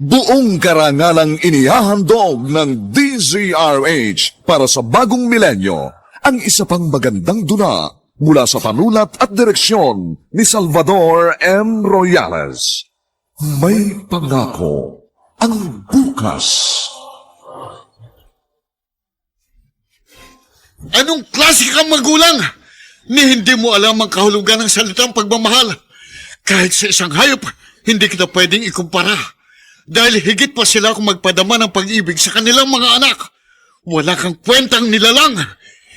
Buong karangalang inihahandog ng DZRH para sa bagong milenyo ang isa pang magandang dula mula sa panulat at direksyon ni Salvador M. Royales. May pangako ang bukas. Anong klase kang magulang? Ni hindi mo alam ang kahulugan ng salitang pagmamahal. Kahit sa isang hayop, hindi kita pwedeng ikumpara. Dahil higit pa sila kung magpadama ng pag-ibig sa kanilang mga anak. Wala kang kwentang nilalang.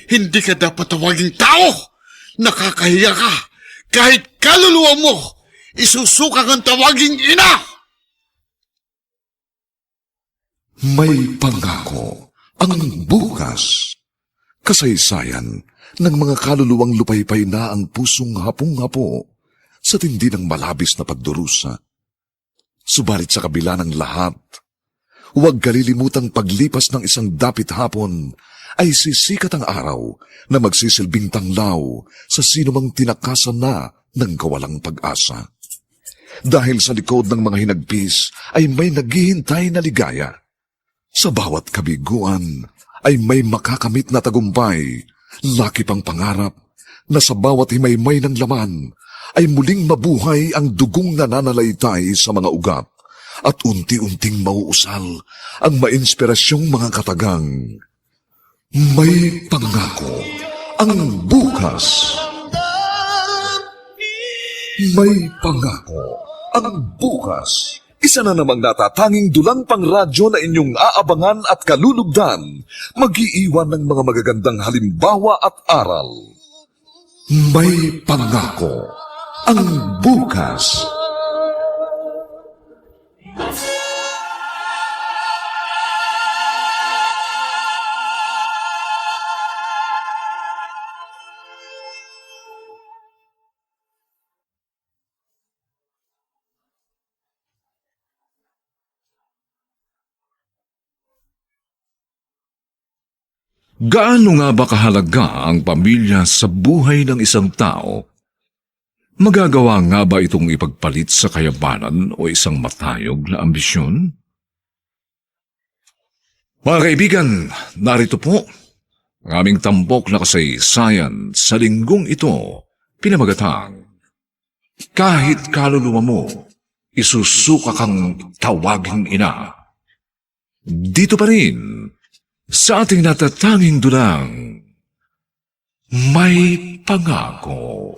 Hindi ka dapat tawaging tao. Nakakahiya ka. Kahit kaluluwa mo, isusuka kang tawaging ina. May pangako ang bukas. Kasaysayan ng mga kaluluwang lupaypay na ang pusong hapong-hapo sa tindi ng malabis na pagdurusa. Subalit sa kabila ng lahat, huwag kalilimutang paglipas ng isang dapit hapon ay sisikat ang araw na magsisilbing tanglaw sa sinumang tinakasan na ng kawalang pag-asa. Dahil sa likod ng mga hinagpis ay may naghihintay na ligaya. Sa bawat kabiguan ay may makakamit na tagumpay, laki pang pangarap na sa bawat himaymay ng laman ay muling mabuhay ang dugong nananalaytay sa mga ugat at unti-unting mauusal ang mainspirasyong mga katagang. May pangako ang bukas. May pangako ang bukas. Isa na namang natatanging dulang pangradyo na inyong aabangan at kalulugdan, mag-iiwan ng mga magagandang halimbawa at aral. May pangako ang bukas. Gaano nga ba kahalaga ang pamilya sa buhay ng isang tao? Magagawa nga ba itong ipagpalit sa kayamanan o isang matayog na ambisyon? Mga kaibigan, narito po ang aming tampok na kasaysayan sa linggong ito, pinamagatang, kahit kaluluwa mo, isusuka kang tawaging ina. Dito pa rin, sa ating natatanging dulang, may pangako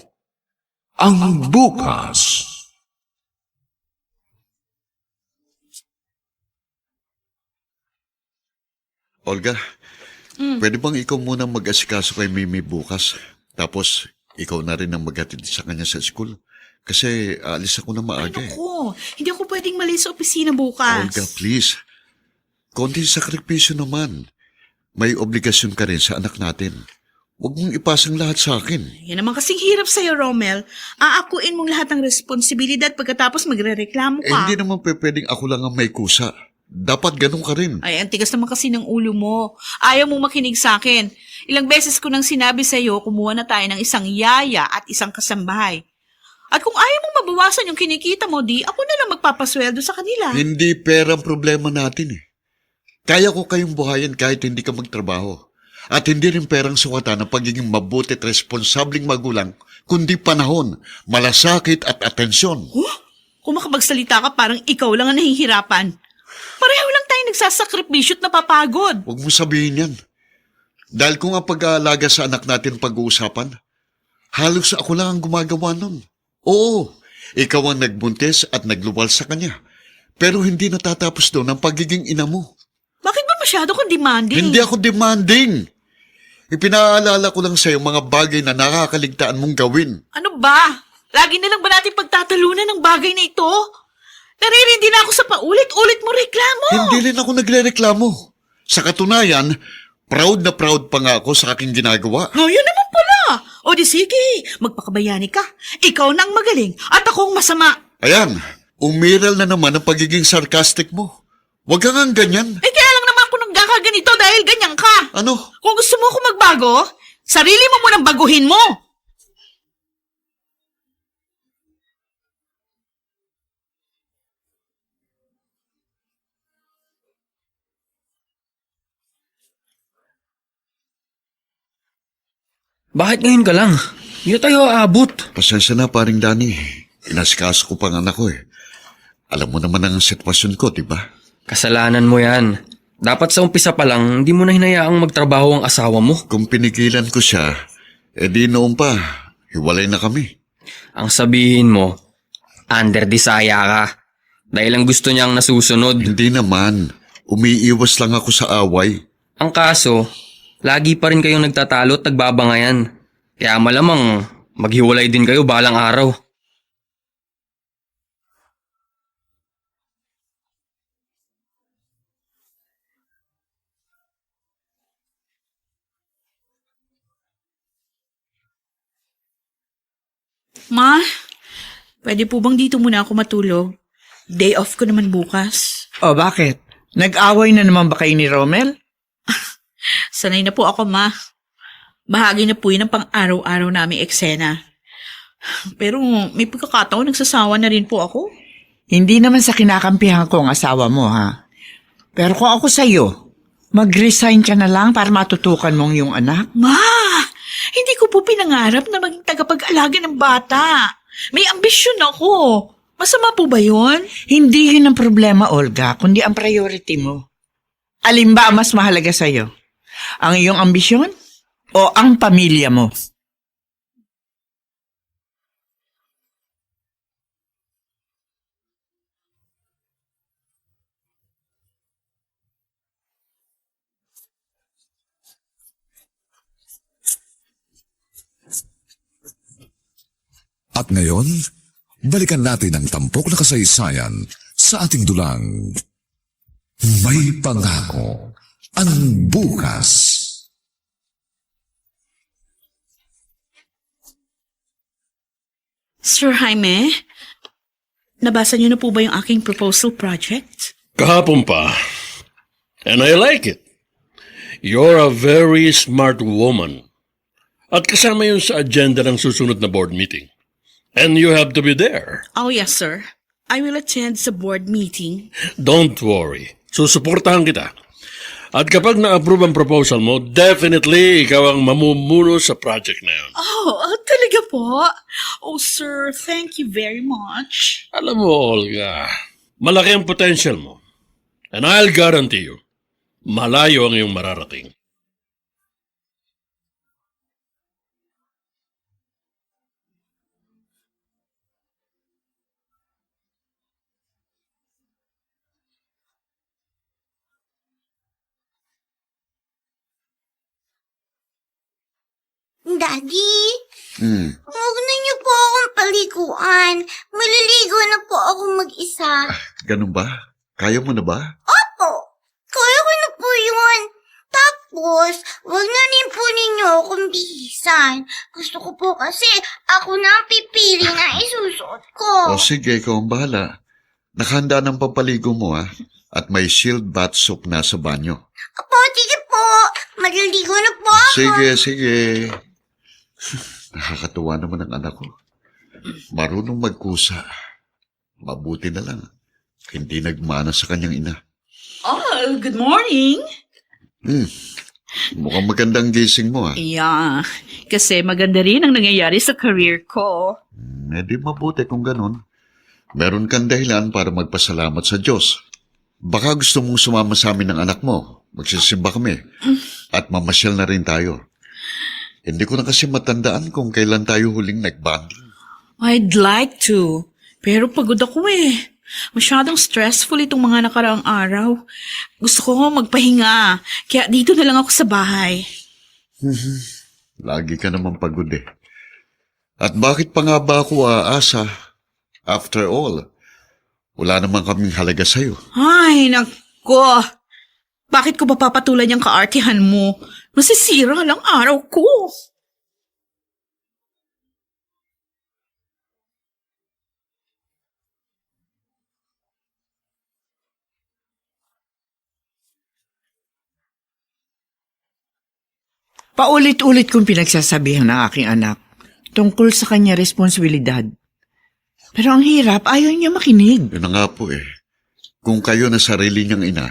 ang bukas. Olga, pwede bang ikaw muna mag-asikaso kay Mimi bukas? Tapos, ikaw na rin ang maghatid sa kanya sa school. Kasi aalis ako na maaga eh. Ako, hindi ako pwedeng mali sa opisina bukas. Olga, please. Konting sakripisyo naman. May obligasyon ka rin sa anak natin. Huwag mong ipasang lahat sa akin. Yan naman kasing hirap sa'yo, Romel. Aakuin mong lahat ng responsibilidad pagkatapos magre-reklamo ka. Hindi naman pwedeng ako lang ang may kusa. Dapat ganun ka rin. Ay, ang tigas naman kasi ng ulo mo. Ayaw mong makinig sa akin. Ilang beses ko nang sinabi sa'yo, kumuha na tayo ng isang yaya at isang kasambahay. At kung ayaw mong mabawasan yung kinikita mo, di ako na lang magpapasweldo sa kanila. Hindi pera ang problema natin eh. Kaya ko kayong buhayin kahit hindi ka magtrabaho. At hindi rin perang sukatan ng pagiging mabuti at responsabling magulang, kundi panahon, malasakit at atensyon. Kung makapagsalita ka, parang ikaw lang ang nahihirapan. Pareho lang tayo nagsasakripisyo at napapagod. Huwag mo sabihin yan. Dahil kung ang pag-aalaga sa anak natin pag-uusapan, halos ako lang ang gumagawa nun. Oo, ikaw ang nagbuntis at nagluwal sa kanya. Pero hindi natatapos doon ang pagiging ina mo. Bakit ba masyado kang demanding? Hindi ako demanding. Ipinaalala ko lang sa'yo mga bagay na nakakaligtaan mong gawin. Ano ba? Lagi na lang ba natin pagtatalunan ng bagay na ito? Naririndi na ako sa paulit-ulit mo reklamo. Hindi rin ako nagre-reklamo. Sa katunayan, proud na proud pa nga ako sa aking ginagawa. Oh, yun naman pala. O di sige, magpakabayani ka. Ikaw nang magaling at ako ang masama. Ayan, umiral na naman ang pagiging sarcastic mo. Huwag kang ang ganyan. Eh kaya lang naman ako nagkakaganito dahil ganyan ka. Ano? Kung gusto mo ako magbago, sarili mo munang baguhin mo. Bakit ngayon ka lang? Hindi na tayo aabot. Pasensya na, paring Danny. Inasikaso ko pang anak ko eh. Alam mo naman ang sitwasyon ko, di ba? Kasalanan mo yan. Dapat sa umpisa pa lang, hindi mo na hinayaang magtrabaho ang asawa mo. Kung pinigilan ko siya, di noon pa, hiwalay na kami. Ang sabihin mo, under desire ka. Dahil ang gusto niyang nasusunod. Hindi naman. Umiiwas lang ako sa away. Ang kaso, lagi pa rin kayong nagtatalo at nagbabangayan. Kaya malamang maghiwalay din kayo balang araw. Ma, pwede po bang dito muna ako matulog? Day off ko naman bukas. O bakit? Nag-away na naman ba kayo ni Romel? Sanay na po ako, Ma. Bahagi na po yun ng pang-araw-araw naming eksena. Pero may pagkakataon nagsasawa na rin po ako. Hindi naman sa kinakampihan ko ang asawa mo, ha? Pero kung ako sa'yo, mag-resign ka na lang para matutukan mong yung anak. Ma, hindi ko po pinangarap na maging tagapag-alaga ng bata. May ambisyon ako. Masama po ba yun? Hindi yun ang problema, Olga, kundi ang priority mo. Alin ba ang mas mahalaga sa'yo? Ang iyong ambisyon o ang pamilya mo? At ngayon, balikan natin ang tampok na kasaysayan sa ating dulang. May pangako ang bukas. Sir Jaime, nabasa niyo na po ba yung aking proposal project? Kahapon pa. And I like it. You're a very smart woman. At kasama yun sa agenda ng susunod na board meeting. And you have to be there. Oh, yes, sir. I will attend sa board meeting. Don't worry. Susuportahan kita. At kapag na-approve ang proposal mo, definitely ikaw ang mamumuno sa project na yun. Talaga po? Oh, sir, thank you very much. Alam mo, Olga, malaki ang potential mo. And I'll guarantee you, malayo ang iyong mararating. Daddy, huwag na niyo po akong paliguan. Maliligo na po ako mag-isa. Ganun ba? Kaya mo na ba? Opo, kaya ko na po yun. Tapos, huwag na rin po ninyo akong bihisan. Gusto ko po kasi ako na ang pipili na isusuot ko. O sige, ikaw ang bahala. Nakahanda ng pampaligo mo ha. At may shield bath soap na sa banyo. Opo, sige po. Maliligo na po ako. Sige. Nakakatuwa naman ang anak ko. Marunong magkusa. Mabuti na lang. Hindi nagmana sa kanyang ina. Oh, good morning. Mukhang magandang gising mo ha. Yeah, kasi maganda rin ang nangyayari sa career ko. Di mabuti kung ganun. Meron kang dahilan para magpasalamat sa Diyos. Baka gusto mong sumama sa amin ng anak mo. Magsisimba kami. At mamasyal na rin tayo. Hindi ko na kasi matandaan kung kailan tayo huling nag-bonding. I'd like to, pero pagod ako eh. Masyadong stressful itong mga nakaraang araw. Gusto ko magpahinga, kaya dito na lang ako sa bahay. Lagi ka naman pagod eh. At bakit pa nga ba ako aasa? After all, wala naman kaming halaga sa'yo. Ay, nako. Bakit ko ba papatulan yung kaartihan mo? Masisira lang araw ko. Paulit-ulit kong pinagsasabihan ng aking anak tungkol sa kanya responsibilidad. Pero ang hirap, ayaw niya makinig. Yun na nga po eh. Kung kayo na sarili niyang ina,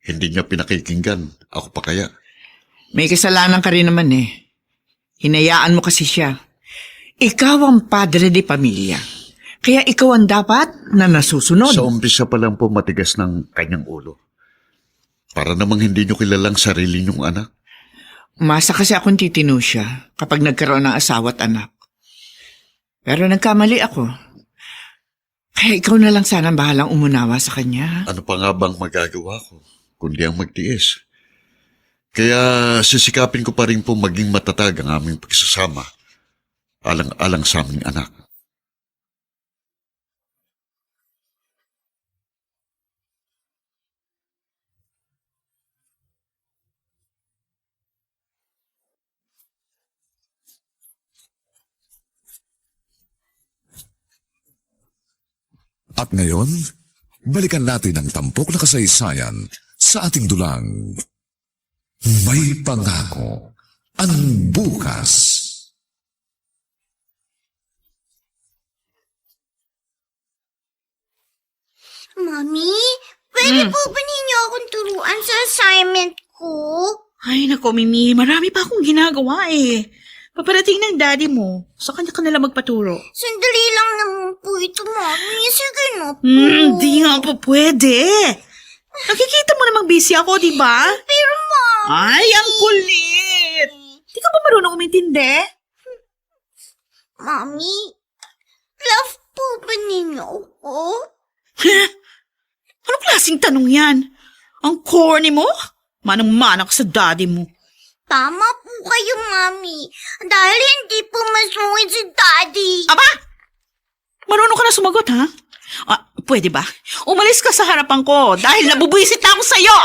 hindi niya pinakikinggan. Ako pa kaya? May kasalanan ka rin naman eh. Hinayaan mo kasi siya. Ikaw ang padre de pamilya. Kaya ikaw ang dapat na nasusunod. Sa umpisa pa lang po matigas ng kanyang ulo. Para namang hindi nyo kilalang sarili nyong anak. Umasa kasi akong titino siya kapag nagkaroon ng asawa at anak. Pero nagkamali ako. Kaya ikaw na lang sana ang bahalang umunawa sa kanya. Ano pa nga bang magagawa ko, kundi ang magtiis? Kaya sisikapin ko pa rin po maging matatag ang aming pagsasama, alang-alang sa aming anak. At ngayon, balikan natin ang tampok na kasaysayan sa ating dulang. May pangako ang bukas. Mami, pwede po ba ninyo akong turuan sa assignment ko? Ay, nako, Mimi. Marami pa akong ginagawa eh. Paparating ng daddy mo. Sa kanya ka nalang magpaturo. Sandali lang naman po ito, Mami. Sige na po. Di nga po pwede. Nakikita mo namang busy ako, di ba? Pero, Mami. Ay, ang kulit! Di ka ba marunong umintindi? Mami, love po ba ninyo ako? Anong klaseng tanong yan? Ang corny mo? Manang-mana ka sa daddy mo. Tama po kayo, Mami. Dahil hindi po masungit si Daddy. Aba! Marunong ka na sumagot, ha? Pwede ba? Umalis ka sa harapan ko dahil nabubwisit na ako sa'yo!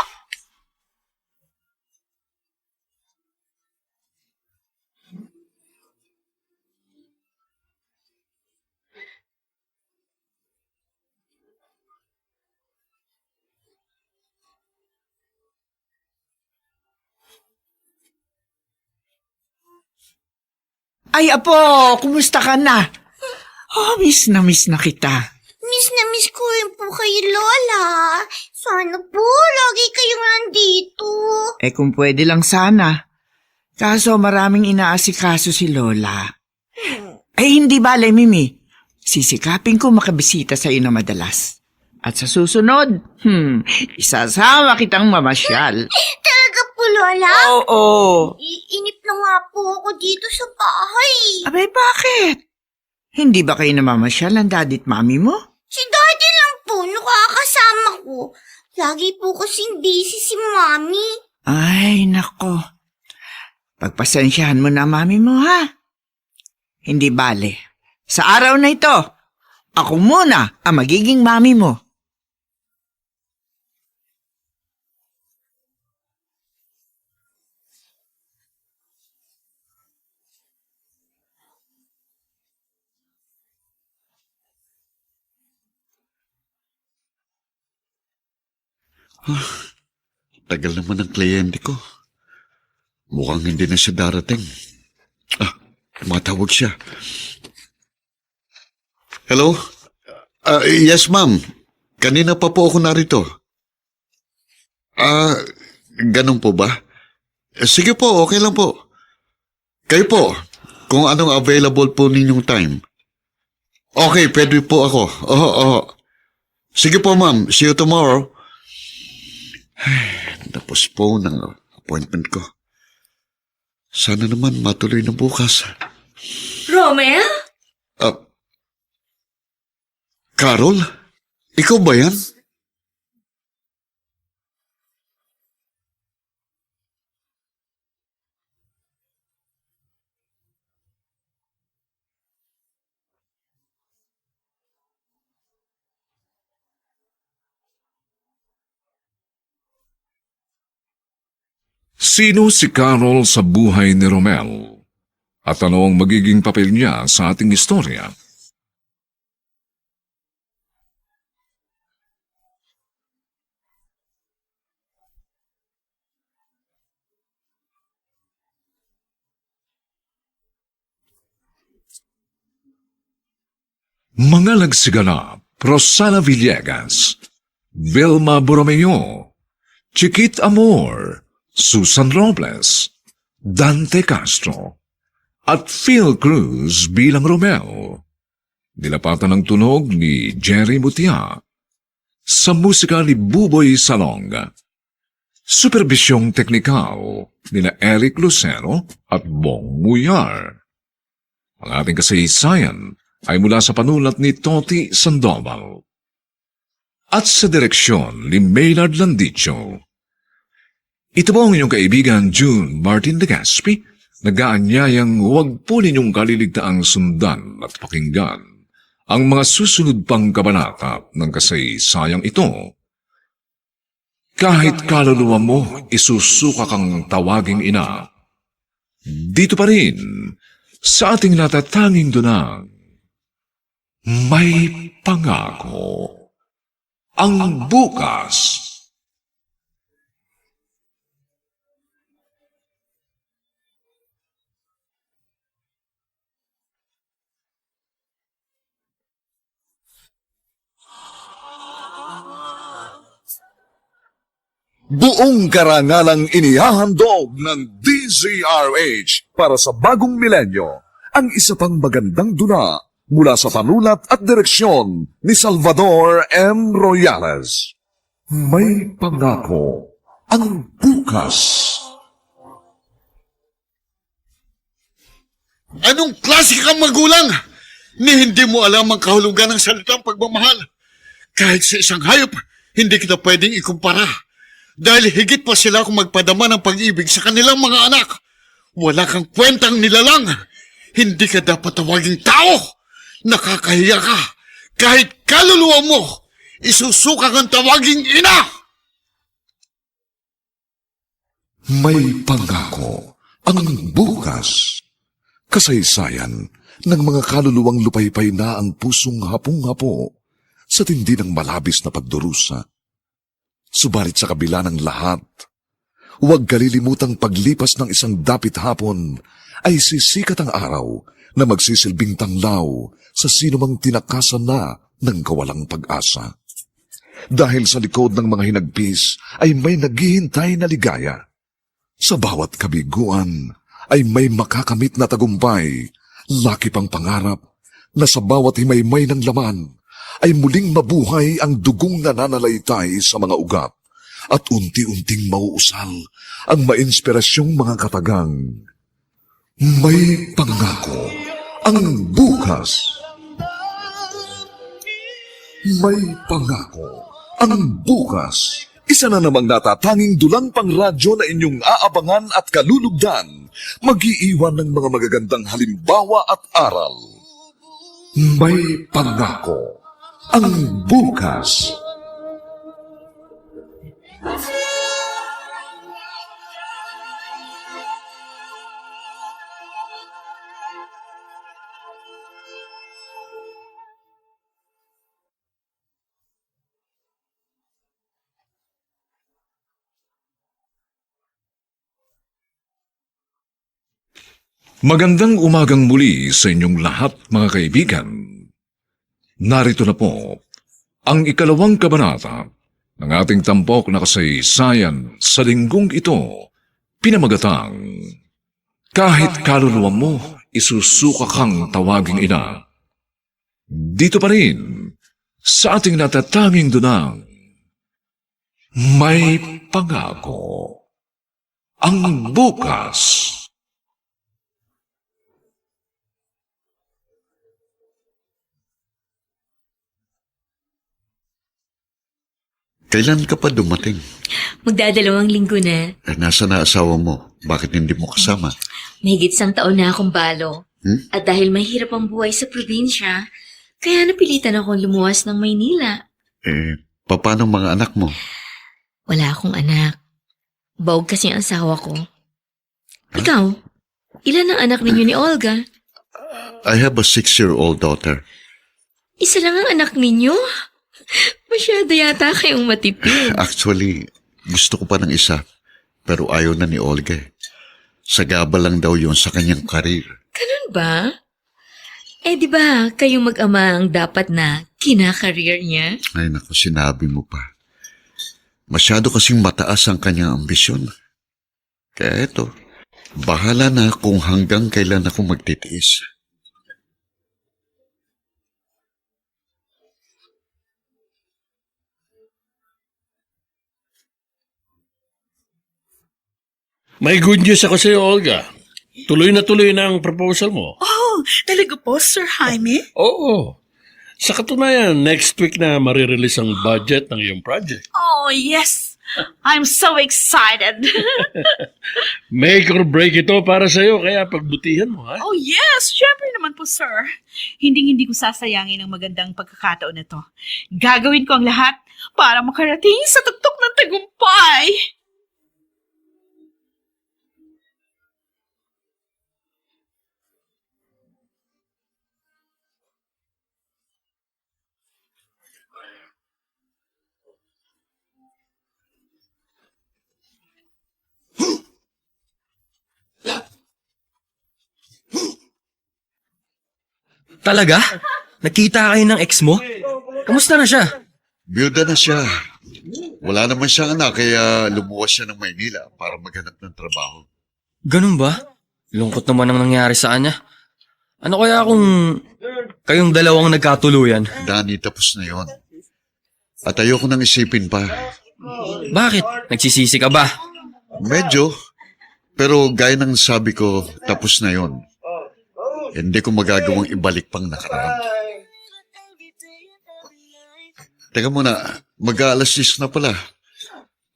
Ay, Apo, kumusta ka na? Oh, miss na kita. Miss ko rin po kay Lola. Sana po, lagi kayong nandito. Eh kung pwede lang sana. Kaso maraming inaasikaso si Lola. Eh hindi bale, Mimi. Sisikapin ko makabisita sa iyo na madalas. At sa susunod, isasama kitang mamasyal. Talaga po, Lola? Oo. Iinip na nga po ako dito sa bahay. Abay, bakit? Hindi ba kayo namamasyal ng daddy at mami mo? Si Daddy lang po, nakakasama ko. Lagi po kasing busy si Mami. Ay, nako. Pagpasensyahan mo na mami mo, ha? Hindi bale. Sa araw na ito, ako muna ang magiging mami mo. Tagal naman ng kliyente ko. Mukhang hindi na siya darating. Matawag siya. Hello? Yes, ma'am. Kanina pa po ako narito. Ganun po ba? Sige po, okay lang po. Kayo po, kung anong available po ninyong time. Okay, pwede po ako. Oo. Sige po, ma'am. See you tomorrow. Tapos po ng appointment ko. Sana naman matuloy na bukas. Romel? Carol? Ikaw ba yan? Sino si Carol sa buhay ni Romel? At ano ang magiging papel niya sa ating istorya? Mga nagsiganap, Rosana Villegas, Vilma Borromeo, Chiquit Amor, Susan Robles, Dante Castro, at Phil Cruz bilang Romeo. Nilapatan ng tunog ni Jerry Mutia. Sa musika ni Buboy Salong. Superbisyong teknikal nila Eric Lucero at Bong Muyar. Ang ating kasaysayan ay mula sa panulat ni Toti Sandoval. At sa direksyon ni Maynard Landicho. Ito po ang inyong kaibigan June Martin Legaspi, nag-aanyayang huwag po ninyong kaliligtaang sundan at pakinggan ang mga susunod pang kabanata ng kasaysayang ito. Kahit kaluluwa mo, isusuka kang tawaging ina. Dito pa rin, sa ating natatanging dunang, may pangako. Ang bukas. Buong karangalang inihahandog ng DZRH para sa bagong milenyo ang isa pang magandang duna mula sa panulat at direksyon ni Salvador M. Royales. May pangako ang bukas. Anong klase kang magulang? Ni hindi mo alam ang kahulugan ng salitang pagmamahal. Kahit sa isang hayop, hindi kita pwedeng ikumpara. Dahil higit pa sila kung magpadama ng pag-ibig sa kanilang mga anak. Wala kang kwentang nilalang. Hindi ka dapat tawaging tao. Nakakahiya ka. Kahit kaluluwa mo, isusuka kang tawaging ina. May pangako ang bukas. Kasaysayan ng mga kaluluwang lupaypay na ang pusong hapong-hapo sa tindi ng malabis na pagdurusa. Subalit sa kabila ng lahat, huwag kalilimutang paglipas ng isang dapit hapon ay sisikat ang araw na magsisilbing tanglaw sa sinumang tinakasan na ng kawalang pag-asa. Dahil sa likod ng mga hinagpis ay may naghihintay na ligaya. Sa bawat kabiguan ay may makakamit na tagumpay, laki pang pangarap na sa bawat himaymay ng laman ay muling mabuhay ang dugong nananalaytay sa mga ugat at unti-unting mauusal ang mainspirasyong mga katagang. May pangako ang bukas. May pangako ang bukas. Isa na namang natatanging dulang pang radyo na inyong aabangan at kalulugdan, mag-iiwan ng mga magagandang halimbawa at aral. May pangako ang bukas. Magandang umagang muli sa inyong lahat, mga kaibigan. Narito na po ang ikalawang kabanata ng ating tampok na kasaysayan sa linggong ito, pinamagatang, kahit kaluluwa mo, isusuka kang tawaging ina. Dito pa rin, sa ating natatanging dunang, may pangako ang bukas. Kailan ka pa dumating? Magdadalawang linggo na. Nasa na asawa mo? Bakit hindi mo kasama? Mahigit 1 taon na akong balo. At dahil mahirap ang buhay sa probinsya, kaya napilitan akong lumuwas ng Maynila. Paano mga anak mo? Wala akong anak. Bawg kasi ang asawa ko. Ikaw, ilan ang anak ninyo ni Olga? I have a 6-year-old daughter. Isa lang ang anak ninyo? Masyado yata kayong matipid. Actually, gusto ko pa ng isa, pero ayaw na ni Olga. Sagabal lang daw yun sa kanyang karir. Ganun ba? Di ba kayong mag-ama ang dapat na kinakareer niya? Ay naku, sinabi mo pa. Masyado kasing mataas ang kanyang ambisyon. Kaya eto, Bahala na kung hanggang kailan ako magtitiis. May good news ako sa iyo, Olga. Tuloy na ang proposal mo. Oh, talaga po, Sir Jaime? Oo. Sa katunayan, next week na marirelease ang budget ng iyong project. Oh, yes. I'm so excited. Make or break ito para sa iyo, kaya pagbutihan mo, ha? Oh, yes. Siyempre naman po, sir. Hindi ko sasayangin ang magandang pagkakataon na to. Gagawin ko ang lahat para makarating sa tuktok ng tagumpay. Talaga? Nakita kayo ng ex mo? Kamusta na siya? Biyuda na siya. Wala naman siyang anak kaya lumuwas siya ng Maynila para maghanap ng trabaho. Ganun ba? Lungkot naman ang nangyari sa kanya. Ano kaya kung kayong dalawang nagkatuluyan? Dani, tapos na yon. At ayoko nang isipin pa. Bakit? Nagsisisi ka ba? Medyo. Pero gaya ng sabi ko, tapos na yon. Hindi ko magagawang ibalik pang nakaraan. Teka muna, mag-aalas 6 na pala.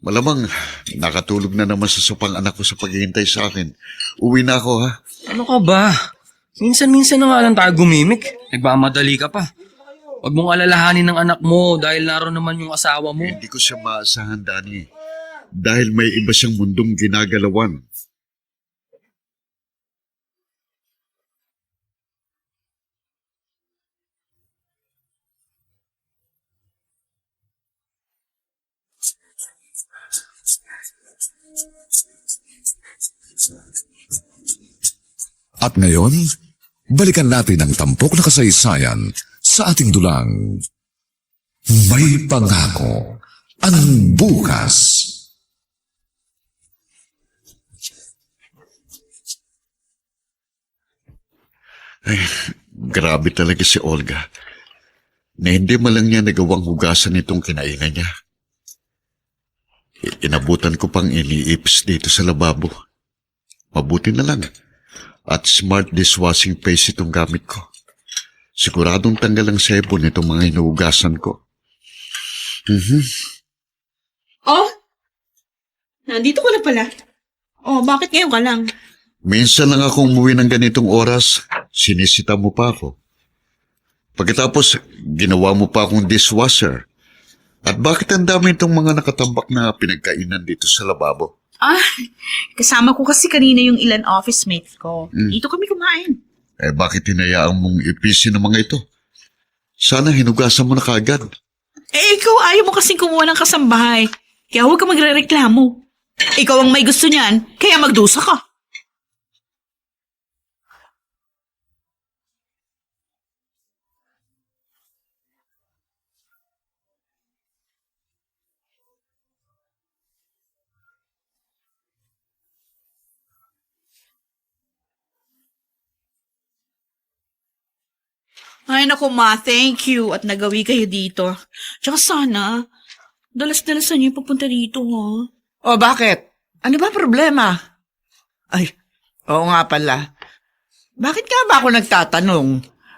Malamang nakatulog na naman sa supang anak ko sa paghihintay sa akin. Uwi na ako, ha? Ano ka ba? Minsan-minsan na nga lang tayo gumimik. Nagmamadali ka pa. Huwag mong alalahanin ng anak mo dahil naroon naman yung asawa mo. Hindi ko siya maasahan, Dani. Dahil may iba siyang mundong ginagalawan. At ngayon, balikan natin ang tampok na kasaysayan sa ating dulang. May pangako ang bukas. Ay, grabe talaga si Olga. Na hindi man lang niya nagawang hugasan itong kinainan niya. Inabutan ko pang iniips dito sa lababo. Mabuti na lang. At smart dishwashing paste itong gamit ko. Siguradong tanggal ang sebon itong mga hinuhugasan ko. Oh, nandito ka na pala. Oh, bakit ngayon ka lang? Minsan lang ako umuwi ng ganitong oras, sinisita mo pa ako. Pagkatapos, ginawa mo pa akong dishwasher. At bakit ang dami itong mga nakatambak na pinagkainan dito sa lababo? Ah, kasama ko kasi kanina yung ilan office mates ko. Dito kami kumain. Eh bakit hinayaan mong ipisin ng mga ito? Sana hinugasan mo na kaagad. Eh, ikaw ayaw mo kasing kumuha ng kasambahay. Kaya huwag ka magre-reklamo. Ikaw ang may gusto niyan, kaya magdusa ka. Ay, naku ma, thank you. At nagawi kayo dito. Tsaka sana, dalas-dalasan niyo yung papunta dito, ha? O bakit? Ano ba problema? Ay, oo nga pala. Bakit nga ba ako nagtatanong?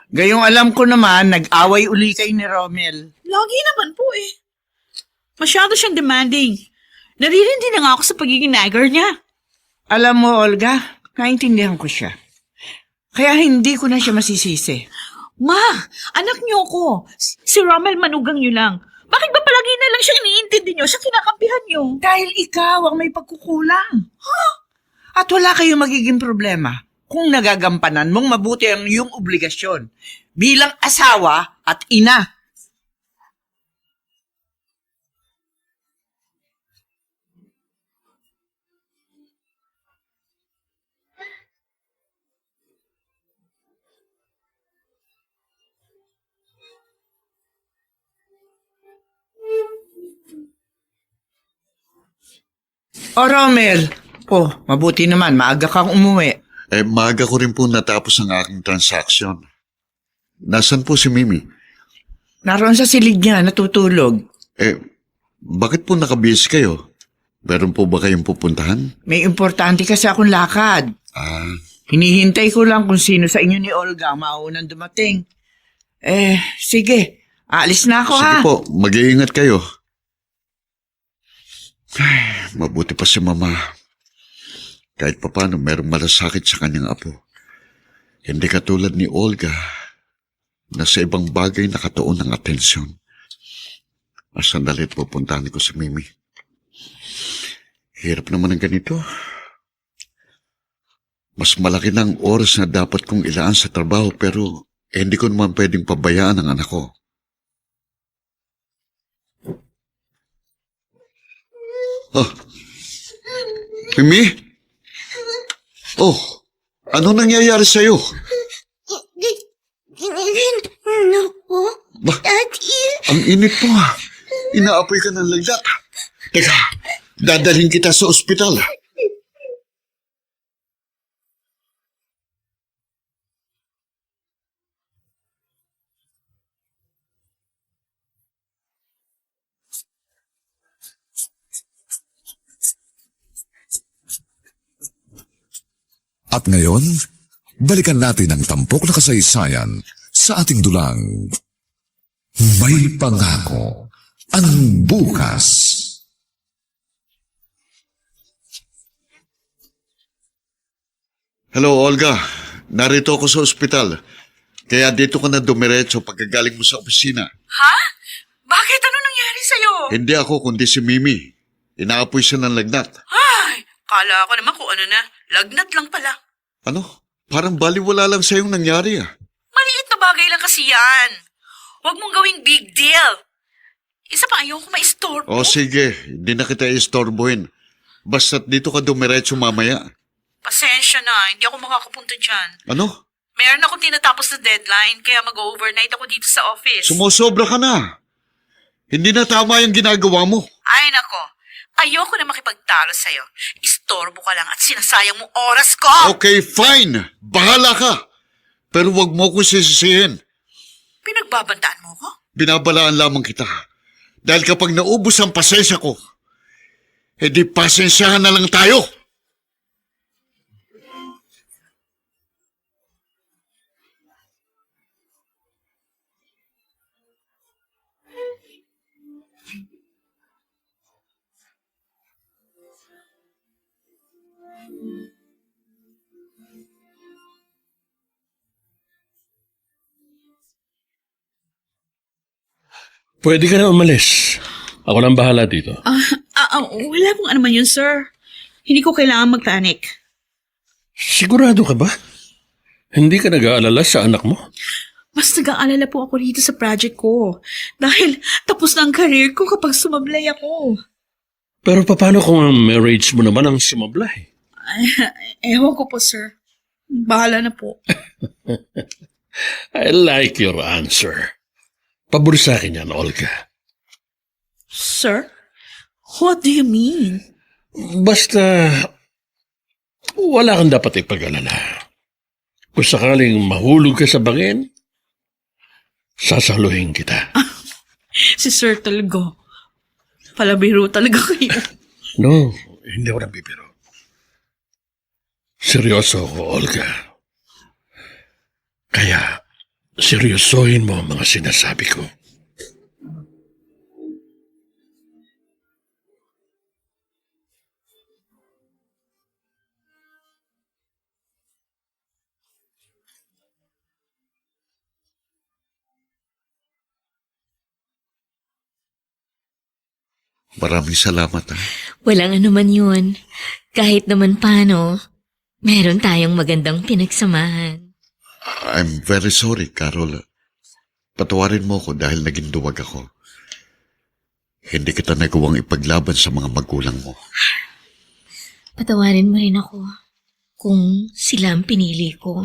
Gayong alam ko naman, nag-away uli kayo ni Romel. Lagi naman po eh. Masyado siyang demanding. Naririndi na nga ako sa pagiging nagger niya. Alam mo, Olga, naintindihan ko siya. Kaya hindi ko na siya masisisi. Ma, anak niyo ko. Si Romel manugang niyo lang. Bakit ba palagi na lang siya iniintindi niyo? Siya kinakampihan niyo? Dahil ikaw ang may pagkukulang. At wala kayong magiging problema kung nagagampanan mong mabuti ang iyong obligasyon bilang asawa at ina. O Romel, Oh, mabuti naman. Maaga kang umuwi. Maaga ko rin po natapos ang aking transaksyon. Nasaan po si Mimi? Naroon sa silid niya, natutulog. Bakit po nakabihis kayo? Meron po ba kayong pupuntahan? May importante kasi akong lakad. Hinihintay ko lang kung sino sa inyo ni Olga ang maunang dumating. Sige. Aalis na ako, Sige ha? po, mag-iingat kayo. Ay, mabuti pa si Mama. Kahit papano, merong malasakit sa kanyang apo. Hindi katulad ni Olga na sa ibang bagay nakatuon ng atensyon. Sandalit pupuntahan ko si Mimi. Hirap naman ang ganito. Mas malaki na ang oras na dapat kong ilaan sa trabaho pero hindi ko naman pwedeng pabayaan ang anak ko. Mimi? Ano nangyayari sa'yo? Ginihin ako, Daddy. Ang init po. Inaapoy ka ng lagda. Teka, dadalhin kita sa ospital. At ngayon, balikan natin ang tampok na kasaysayan sa ating dulang. May pangako ang bukas. Hello, Olga. Narito ako sa ospital. Kaya dito ka na dumiretso pagkagaling mo sa opisina. Ha? Bakit? Ano nangyari sa'yo? Hindi ako, kundi si Mimi. Inaapoy siya ng lagnat. Ay, kala ko naman kung ano na. Lagnat lang pala. Ano? Parang baliwala lang sa'yong nangyari ah. Maliit na bagay lang kasi yan. Huwag mong gawing big deal. Isa pa ayaw ko ma-istorbo. Sige. Hindi na kita istorbohin. Basta't dito ka dumiretso mamaya. Pasensya na, hindi ako makakapunta dyan. Ano? Meron akong tinatapos na deadline, kaya mag-overnight ako dito sa office. Sumusobra ka na. Hindi na tama yung ginagawa mo. Ay nako, ayoko na makipagtalo sa'yo. Istorbo ka lang at sinasayang mo oras ko! Okay, fine. Bahala ka. Pero wag mo ko sisisihin. Pinagbabantaan mo ko? Binabalaan lamang kita. Dahil kapag naubos ang pasensya ko, edi pasensyahan na lang tayo. Pwede ka na umalis. Ako lang bahala dito. Wala pong ano man yun, sir. Hindi ko kailangan magpanik. Sigurado ka ba? Hindi ka nag-aalala sa anak mo? Mas nag-aalala po ako dito sa project ko. Dahil tapos na ang career ko kapag sumablay ako. Pero paano kung ang marriage mo naman ang sumablay? Ewan ko po, sir. Bahala na po. I like your answer. Pabor sa akin yan, Olga. Sir? What do you mean? Basta, wala kang dapat ipag-alala. Kung sakaling mahulog ka sa bangin, sasaluhin kita. Si Sir talaga. Palabiro talaga kayo. No, hindi ako nabibiro. Seryoso ako, Olga. Kaya, seryosohin mo ang mga sinasabi ko. Maraming salamat ah. Walang anuman yun. Kahit naman paano, meron tayong magandang pinagsamahan. I'm very sorry, Carol. Patawarin mo ko dahil naging duwag ako. Hindi kita nagawang ipaglaban sa mga magulang mo. Patawarin mo rin ako kung sila ang pinili ko.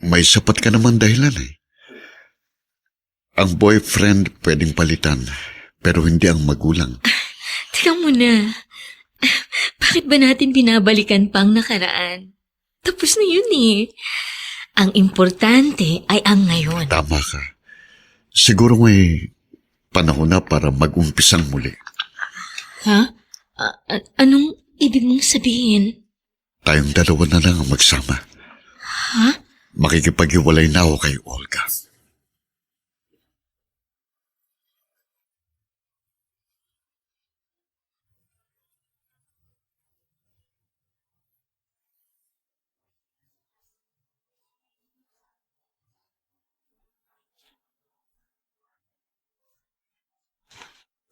May sapat ka naman dahilan eh. Ang boyfriend pwedeng palitan, pero hindi ang magulang. Teka muna. Bakit ba natin binabalikan pa ang nakaraan? Tapos na yun eh. Ang importante ay ang ngayon. Tama ka. Siguro may panahon na para mag-umpisang muli. Ha? Anong ibig mong sabihin? Tayong dalawa na lang ang magsama. Ha? Makikipag-iwalay na ako kay Olga.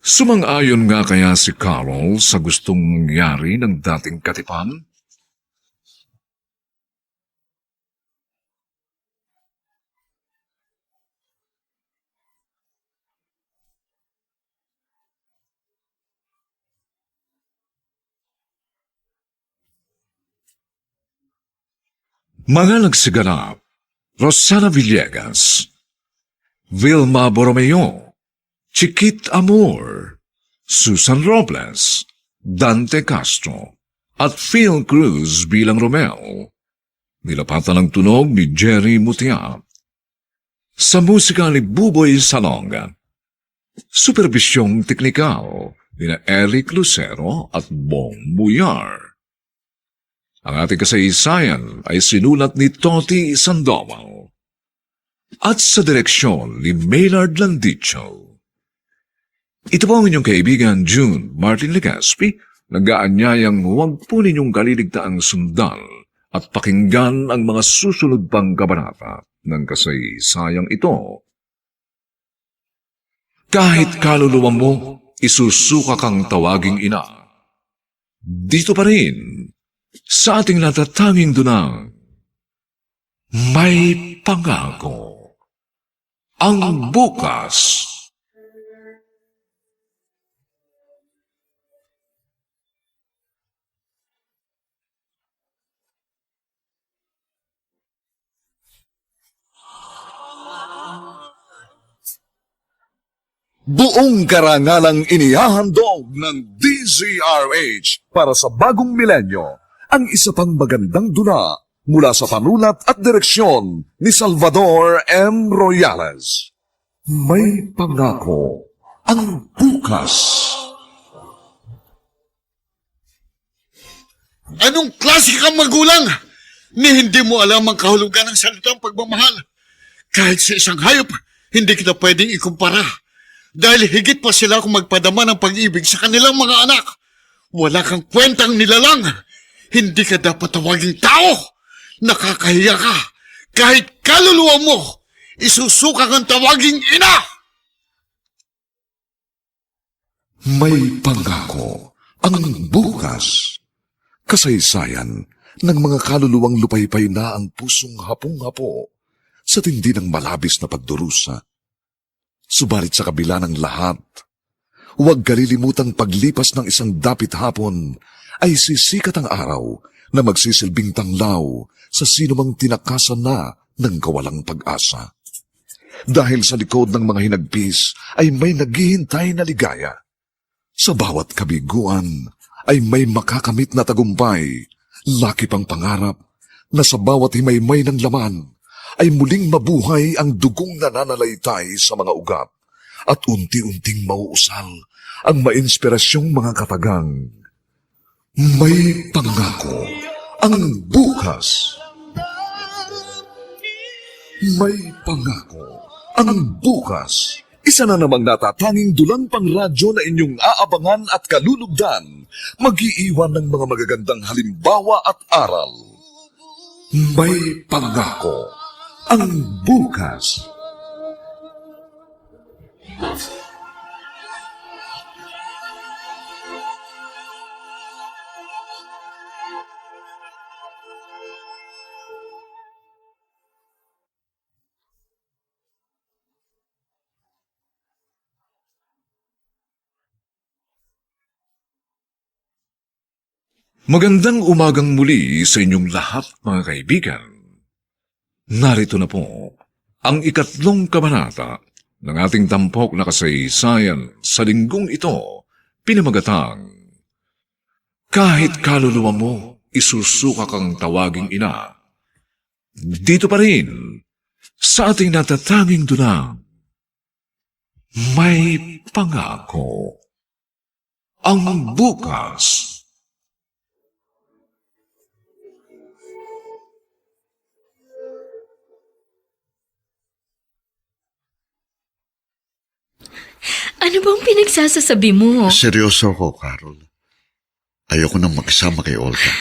Sumang-ayon nga kaya si Carol sa gustong mangyari ng dating katipan? Mga nagsiganap, Rosana Villegas, Vilma Borromeo, Chiquit Amor, Susan Robles, Dante Castro, at Phil Cruz bilang Romel. Nilapatan ang tunog ni Jerry Mutia. Sa musika ni Buboy Salonga. Supervisyong teknikal ni Eric Lucero at Bong Buyar. Ang ating kasaysayan ay sinulat ni Toti Sandoval. At sa direksyon ni Maynard Landicho. Ito po ang inyong kaibigan June Martin Legaspi, nag-aanyayang huwag po ninyong kaliligtaang sundan at pakinggan ang mga susunod pang kabanata ng kasaysayang ito. Kahit kaluluwa mo, isusuka kang tawaging ina. Dito pa rin, sa ating natatanging dunang, may pangako. Ang bukas. Buong karangalang inihahandog ng DZRH para sa bagong milenyo ang isa pang magandang dula mula sa panulat at direksyon ni Salvador M. Royales. May pangako ang bukas. Anong klase kang magulang? Ni hindi mo alam ang kahulugan ng salitang pagmamahal. Kahit sa isang hayop, hindi kita pwedeng ikumpara. Dahil higit pa sila kung magpadama ng pag-ibig sa kanilang mga anak. Wala kang kwentang nilalang. Hindi ka dapat tawaging tao. Nakakahiya ka. Kahit kaluluwa mo, isusuka kang tawaging ina. May pangako ang bukas. Kasaysayan ng mga kaluluwang lupaypay na ang pusong hapong-hapo sa tindi ng malabis na pagdurusa. Subalit sa kabila ng lahat, huwag kalilimutang paglipas ng isang dapit hapon ay sisikat ang araw na magsisilbing tanglaw sa sinumang tinakasan na ng kawalang pag-asa. Dahil sa likod ng mga hinagpis ay may naghihintay na ligaya. Sa bawat kabiguan ay may makakamit na tagumpay, laki pang pangarap na sa bawat himaymay ng laman ay muling mabuhay ang dugong nananalaytay sa mga ugat at unti-unting mauusal ang mainspirasyong mga katagang. May pangako ang bukas. May pangako ang bukas. Isa na namang natatanging dulang pang radyo na inyong aabangan at kalulugdan, mag-iiwan ng mga magagandang halimbawa at aral. May pangako ang bukas. Magandang umagang muli sa inyong lahat, mga kaibigan. Narito na po ang 3 kabanata ng ating tampok na kasaysayan sa linggong ito, pinamagatang Kahit kaluluwa mo, isusuka kang tawaging ina. Dito pa rin, sa ating natatanging dunang, may pangako. Ang bukas. Ano bang pinagsasasabi mo? Seryoso ako, Carol. Ayoko nang magsama kay Olga.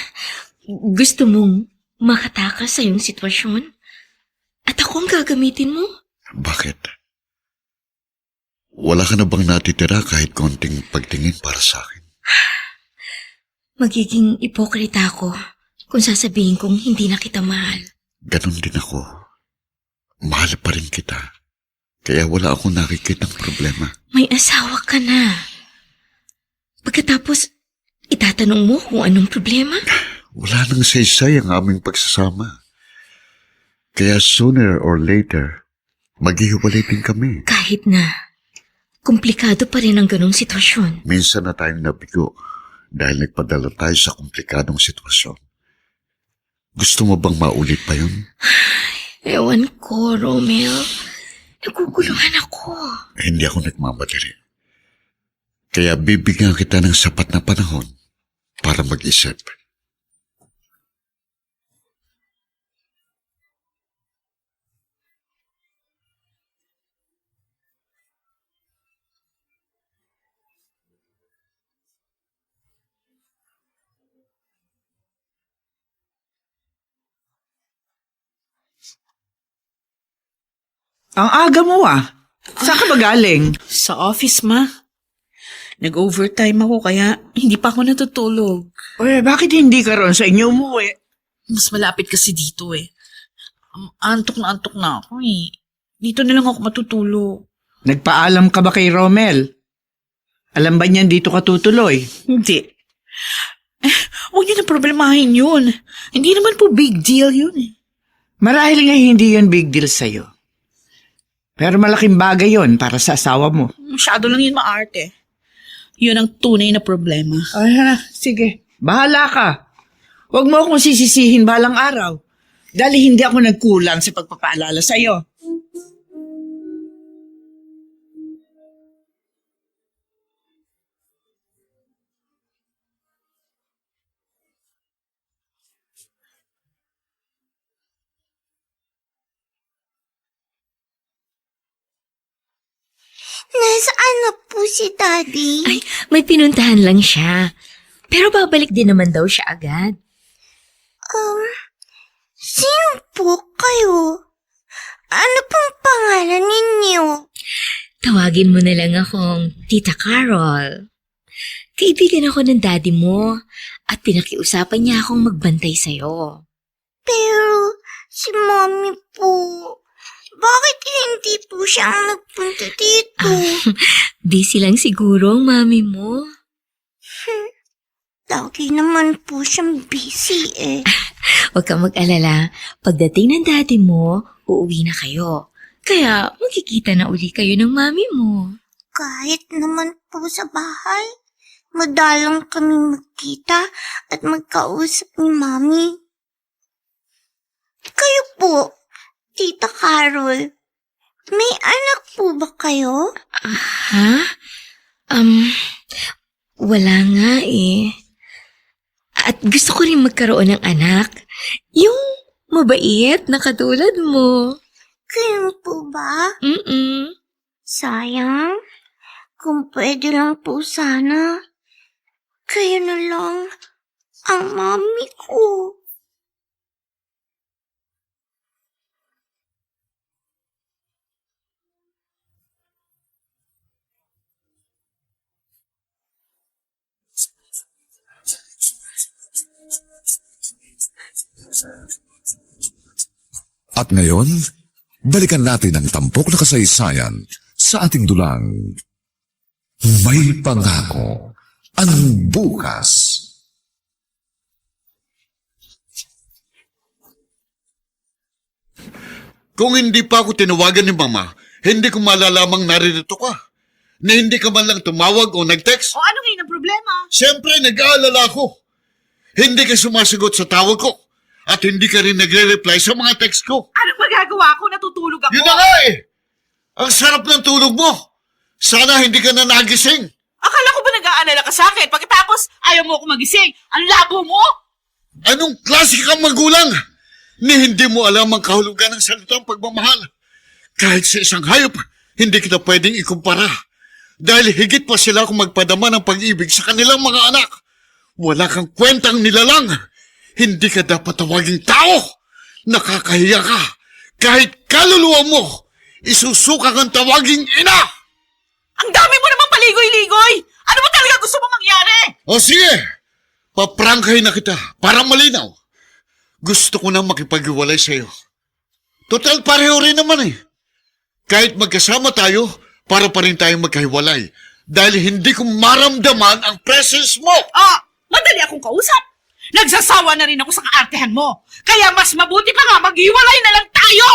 Gusto mong makatakas sa iyong sitwasyon? At ako ang gagamitin mo? Bakit? Wala ka na bang natitira kahit konting pagtingin para sa akin? Magiging ipokrita ako kung sasabihin kong hindi na kita mahal. Ganon din ako. Mahal pa rin kita. Kaya wala akong nakikitang problema. May asawa ka na. Pagkatapos, itatanong mo kung anong problema? Wala nang saysay ang aming pagsasama. Kaya sooner or later, maghihiwalay din kami. Kahit na, komplikado pa rin ang ganong sitwasyon. Minsan na tayong nabigo dahil nagpadala tayo sa komplikadong sitwasyon. Gusto mo bang maulit pa yun? Ewan ko, Romeo. Naguguluhan ako. Hindi ako nagmamadali. Kaya bibigyan kita ng sapat na panahon para mag-isip. Ang aga mo Saan ka ba galing? Sa office, ma. Nag-overtime ako kaya hindi pa ako natutulog. Bakit hindi ka ron sa inyo umuwi? Mas malapit kasi dito eh. Antok na ako eh. Dito na lang ako matutulog. Nagpaalam ka ba kay Romel? Alam ba niyan dito ka tutuloy? Hindi. Huwag niyo na problemahin yun. Hindi naman po big deal yun eh. Marahil nga hindi yun big deal sa'yo. Pero malaking bagay yon para sa asawa mo. Masyado lang yun maarte. Yun ang tunay na problema. Sige. Bahala ka. Huwag mo akong sisisihin balang araw. Dahil hindi ako nagkulang sa pagpapaalala sa'yo. Nasaan na po si Daddy? Ay, may pinuntahan lang siya. Pero babalik din naman daw siya agad. Sino po kayo? Ano pong pangalan ninyo? Tawagin mo na lang akong Tita Carol. Kaibigan ako ng daddy mo at pinakiusapan niya akong magbantay sa'yo. Pero si Mommy po, bakit hindi po siya ang nagpunta dito? Busy lang siguro ang mami mo. Lagi naman po siyang busy eh. Huwag kang mag-alala. Pagdating ng daddy mo, uuwi na kayo. Kaya magkikita na uli kayo ng mami mo. Kahit naman po sa bahay, madalang kami magkita at magkausap ni Mami. Kayo po, Tita Carol, may anak po ba kayo? Ha? Wala nga eh. At gusto ko rin magkaroon ng anak. Yung mabait na katulad mo. Kayo po ba? Sayang, kung pwede lang po sana, kayo na lang ang mami ko. At ngayon, balikan natin ang tampok na kasaysayan sa ating dulang. May pangako ang bukas. Kung hindi pa ako tinawagan ni Mama, hindi ko malalamang naririto ka. Na hindi ka man lang tumawag o nag-text. O ano ngayon ang problema? Siyempre, nag-aalala ako. Hindi ka sumasagot sa tawag ko. At hindi ka rin nagre-reply sa mga text ko. Anong magagawa ko? Natutulog ako. Yun na nga eh! Ang sarap ng tulog mo. Sana hindi ka na nagising. Akala ko ba nag-aalala ka sa akin? Pagkatapos, ayaw mo ako magising. Ang labo mo! Anong klase kang magulang? Ni hindi mo alam ang kahulugan ng salitang pagmamahal. Kahit sa isang hayop, hindi kita pwedeng ikumpara. Dahil higit pa sila kung magpadama ng pag-ibig sa kanilang mga anak. Wala kang kwentang nilalang. Hindi ka dapat tawaging tao. Nakakahiya ka. Kahit kaluluwa mo, isusuka kang tawaging ina. Ang dami mo namang paligoy-ligoy! Ano ba talaga gusto mo mangyari? O sige, paprangkahin na kita para malinaw. Gusto ko nang makipag-iwalay sa'yo. Total pareho rin naman eh. Kahit magkasama tayo, para pa rin tayong magkahiwalay. Dahil hindi ko maramdaman ang presence mo. Ah, madali akong kausap. Nagsasawa na rin ako sa kaartehan mo. Kaya mas mabuti pa nga maghiwalay na lang tayo!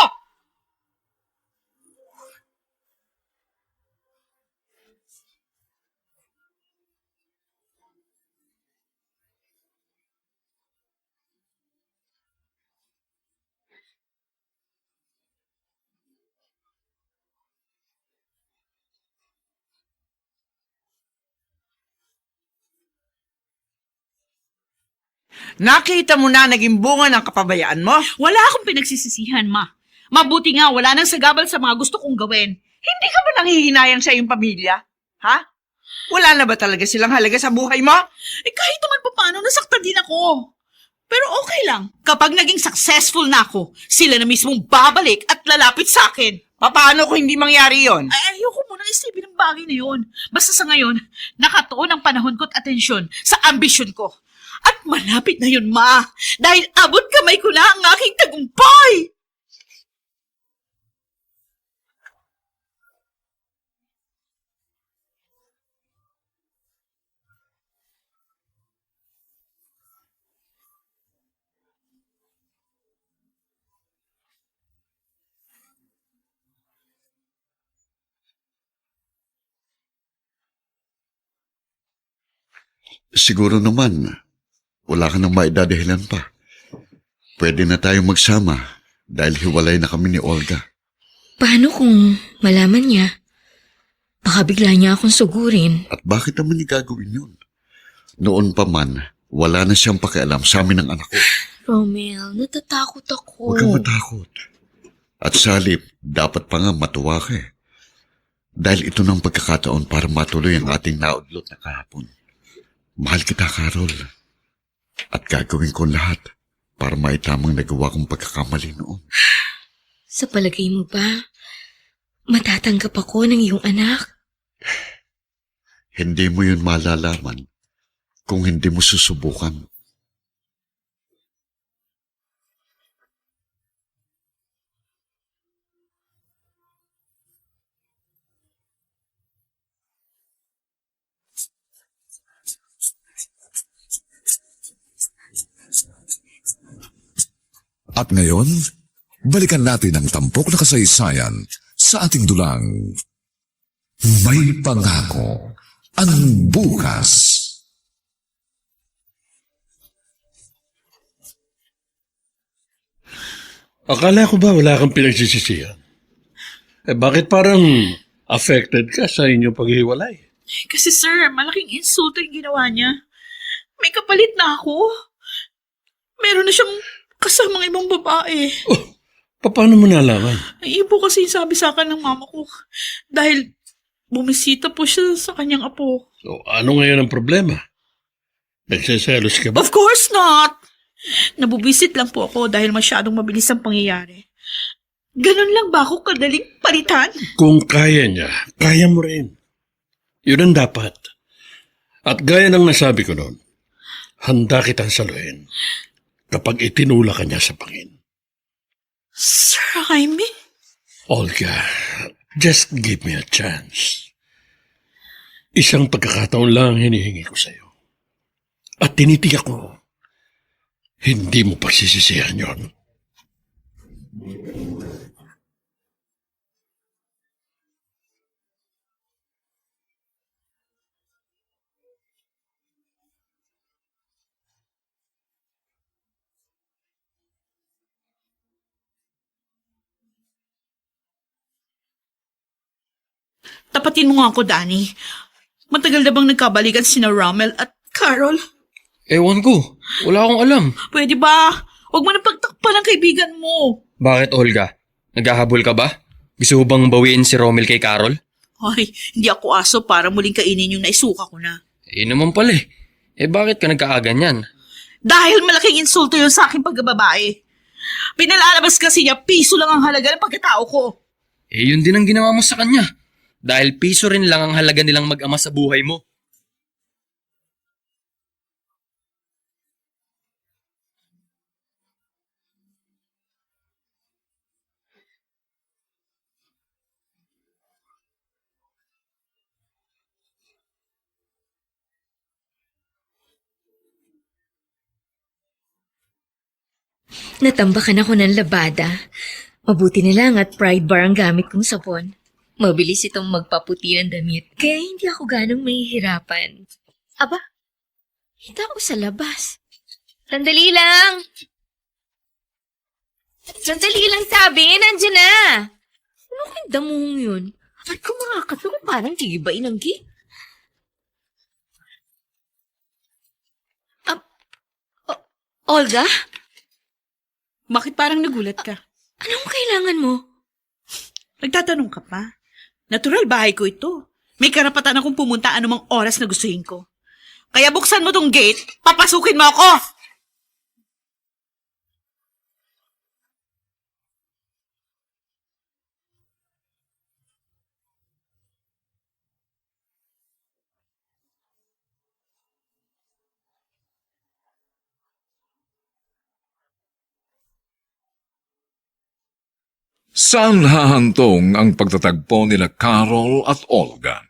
Nakita mo na naging bunga ng kapabayaan mo? Wala akong pinagsisisihan, Ma. Mabuti nga wala nang sagabal sa mga gusto kong gawin. Hindi ka ba nanghihinayang sa iyong pamilya? Ha? Wala na ba talaga silang halaga sa buhay mo? Eh kahit naman pa paano, nasaktan din ako. Pero okay lang. Kapag naging successful na ako, sila na mismong babalik at lalapit sa akin. Paano kung hindi mangyari yon? Ay, ayoko munang isipin ang bagay na yun. Basta sa ngayon, nakatuon ang panahon ko at atensyon sa ambisyon ko. At malapit na yun, Ma. Dahil abot kamay ko na ang aking tagumpay. Siguro naman, wala ka nang maidadahilan pa. Pwede na tayong magsama dahil hiwalay na kami ni Olga. Paano kung malaman niya? Baka bigla niya akong sugurin. At bakit naman niya gagawin yun? Noon pa man, wala na siyang pakialam sa amin ng anak ko. Romel, natatakot ako. Huwag kang matakot. At sa halip, dapat pa nga matuwa ka eh. Dahil ito ng pagkakataon para matuloy ang ating naudlot na kahapon. Mahal kita, Carol. At gagawin ko lahat para maitamang nagawa kong pagkakamali noon. Sa palagay mo ba, matatanggap ako ng iyong anak? Hindi mo yun malalaman kung hindi mo susubukan. At ngayon, balikan natin ang tampok na kasaysayan sa ating dulang May Pangako ang Bukas. Akala ko ba wala kang pinagsisisihan? Bakit parang affected ka sa inyong paghiwalay? Kasi sir, malaking insulto yung ginawa niya. May kapalit na ako. Meron na siyang kasamang ibang babae. Paano mo nalaman? Ay, ibo kasi yung sabi sa akin ng mama ko. Dahil bumisita po siya sa kanyang apo. So, ano ngayon ang problema? Nagsiselos ka ba? Of course not! Nabubisit lang po ako dahil masyadong mabilis ang pangyayari. Ganun lang ba ako kadaling palitan? Kung kaya niya, kaya mo rin. Yun ang dapat. At gaya ng nasabi ko noon, handa kitang saluhin kapag itinula ka niya sa pangin. Sir Jaime? Olga, just give me a chance. Isang pagkakataon lang ang hinihingi ko sa'yo. At tinitiyak ko, hindi mo pagsisisihan yon. Tapatin mo nga ako, Danny. Matagal na bang nagkabalikan sina Rommel at Carol? Ewan ko. Wala akong alam. Pwede ba? Huwag mo na pagtakpan ng kaibigan mo. Bakit, Olga? Naghahabol ka ba? Gusto mo bang bawiin si Rommel kay Carol? Ay, hindi ako aso para muling kainin yung naisuka ko na. Naman pala eh. Bakit ka nagkaaganyan? Dahil malaking insulto yun sa aking pagkababae. Pinalalabas kasi niya piso lang ang halaga ng pagkatao ko. Yun din ang ginawa mo sa kanya. Dahil piso rin lang ang halaga nilang mag-ama sa buhay mo. Natambakan ako ng labada. Mabuti na lang at Pride Bar ang gamit kong sabon. Mabilis itong magpaputi ng damit, kaya hindi ako ganong mahihirapan. Aba, kita ko sa labas. Sandali lang! Sandali lang sabi, nandiyan na! Ano kayong damong yun? At kung makakatulong parang gigibain ang Olga? Bakit parang nagulat ka? Anong kailangan mo? Nagtatanong ka pa? Natural, bahay ko ito. May karapatan akong pumunta anumang oras na gustuhin ko. Kaya buksan mo tong gate, papasukin mo ako! Saan hahantong ang pagtatagpo nila Carol at Olga?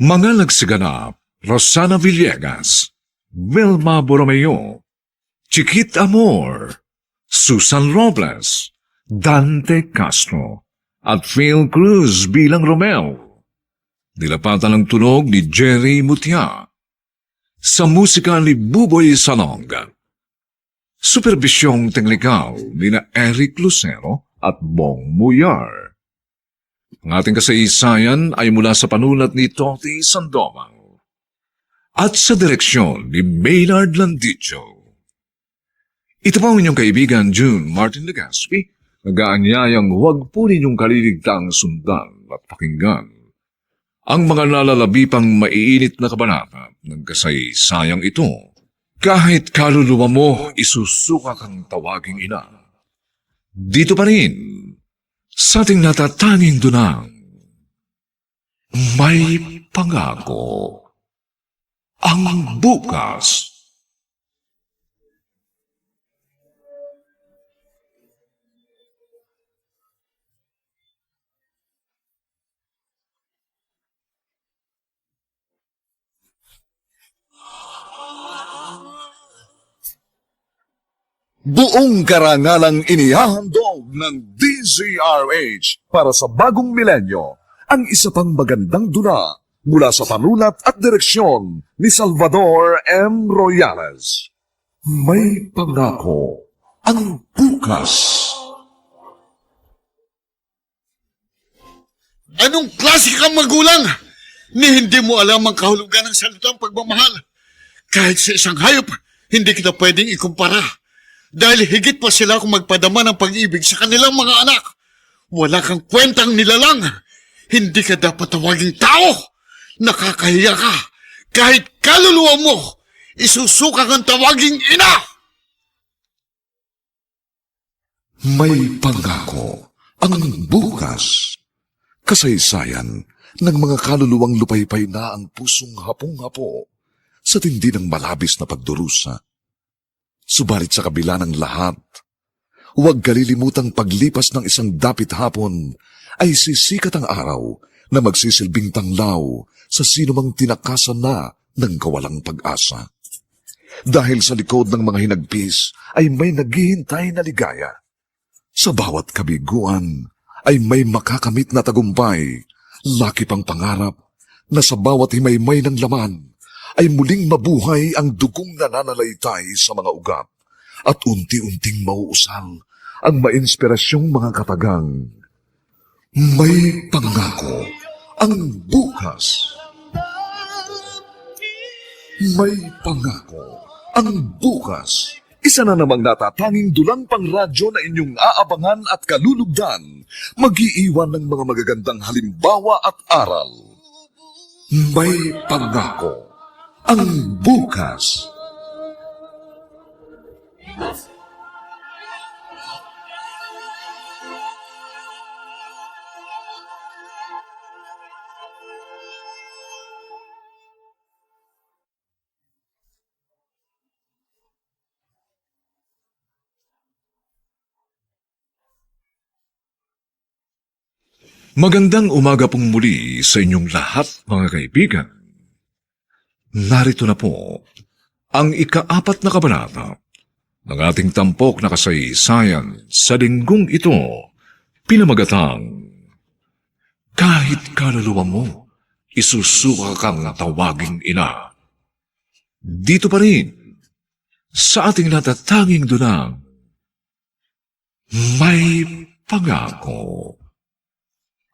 Mga nagsiganap, Rosana Villegas, Vilma Borromeo, Chiquit Amor, Susan Robles, Dante Castro, at Phil Cruz bilang Romel. Nilapatan ng tunog ni Jerry Mutia. Sa musika ni Buboy Salong. Superbisyong teknikal ni na Eric Lucero at Bong Muyar. Ang ating kasaysayan ay mula sa panulat ni Toti Sandoval at sa direksyon ni Maynard Landicho. Ito po ang inyong kaibigan June Martin Legaspi, nag-aanyayang huwag po ninyong kaliligtang sundan at pakinggan ang mga nalalabi pang maiinit na kabanata ng kasaysayang ito. Kahit kaluluwa mo, isusuka kang tawaging ina. Dito pa rin, sa ating natatanging dunang, may pangako ang bukas. Buong karangalang inihahandog ng DZRH para sa bagong milenyo ang isa pang magandang dula mula sa panulat at direksyon ni Salvador M. Royales. May pangako ang bukas. Anong klase kang magulang? Ni hindi mo alam ang kahulugan ng salitang pagmamahal. Kahit sa isang hayop, hindi kita pwedeng ikumpara. Dahil higit pa sila kung magpadama ng pag-ibig sa kanilang mga anak. Wala kang kwentang nilalang. Hindi ka dapat tawaging tao. Nakakahiya ka. Kahit kaluluwa mo, isusuka kang tawaging ina. May pangako ang bukas. Kasaysayan ng mga kaluluwang lupaypay na ang pusong hapong-hapo sa tindi ng malabis na pagdurusa. Subalit sa kabila ng lahat, huwag kalilimutang paglipas ng isang dapit hapon ay sisikat ang araw na magsisilbing tanglaw sa sinumang tinakasan na ng kawalang pag-asa. Dahil sa likod ng mga hinagpis ay may naghihintay na ligaya. Sa bawat kabiguan ay may makakamit na tagumpay, laki pang pangarap na sa bawat himaymay ng laman ay muling mabuhay ang dugong nananalaytay sa mga ugat at unti-unting mauusal ang mainspirasyong mga katagang. May pangako ang bukas. May pangako ang bukas. Isa na namang natatanging dulang pang radyo na inyong aabangan at kalulugdan, mag-iiwan ng mga magagandang halimbawa at aral. May pangako ang bukas. Magandang umaga pong muli sa inyong lahat, mga kaibigan. Narito na po ang ika-4 na kabanata ng ating tampok na kasaysayan sa linggong ito, pinamagatang Kahit kaluluwa mo, isusuka kang tawaging ina. Dito pa rin, sa ating natatanging dunang, may pangako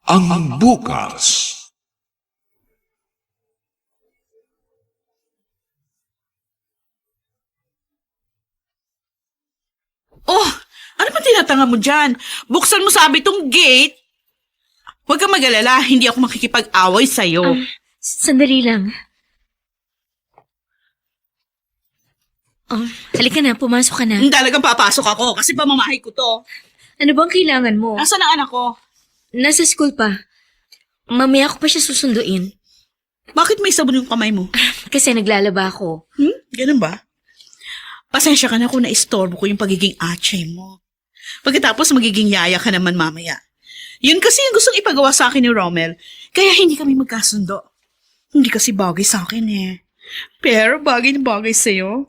ang bukas. Oh, ano ba tinatanga mo dyan? Buksan mo sabi tong gate. Huwag kang mag-alala, hindi ako makikipag-away sa'yo. Sandali lang. Halika na, pumasok ka na. Talagang papasok ako kasi pamamahay ko to. Ano bang kailangan mo? Nasaan ang anak ko? Nasa school pa. Mamaya ko pa siya susunduin. Bakit may sabon yung kamay mo? Kasi naglalaba ako. Ganun ba? Pasensya ka na kung na-istorbo ko yung pagiging atse mo. Pagkatapos magiging yaya ka naman mamaya. Yun kasi yung gustong ipagawa sa akin ni Rommel. Kaya hindi kami magkasundo. Hindi kasi bagay sa akin eh. Pero bagay na bagay sa'yo.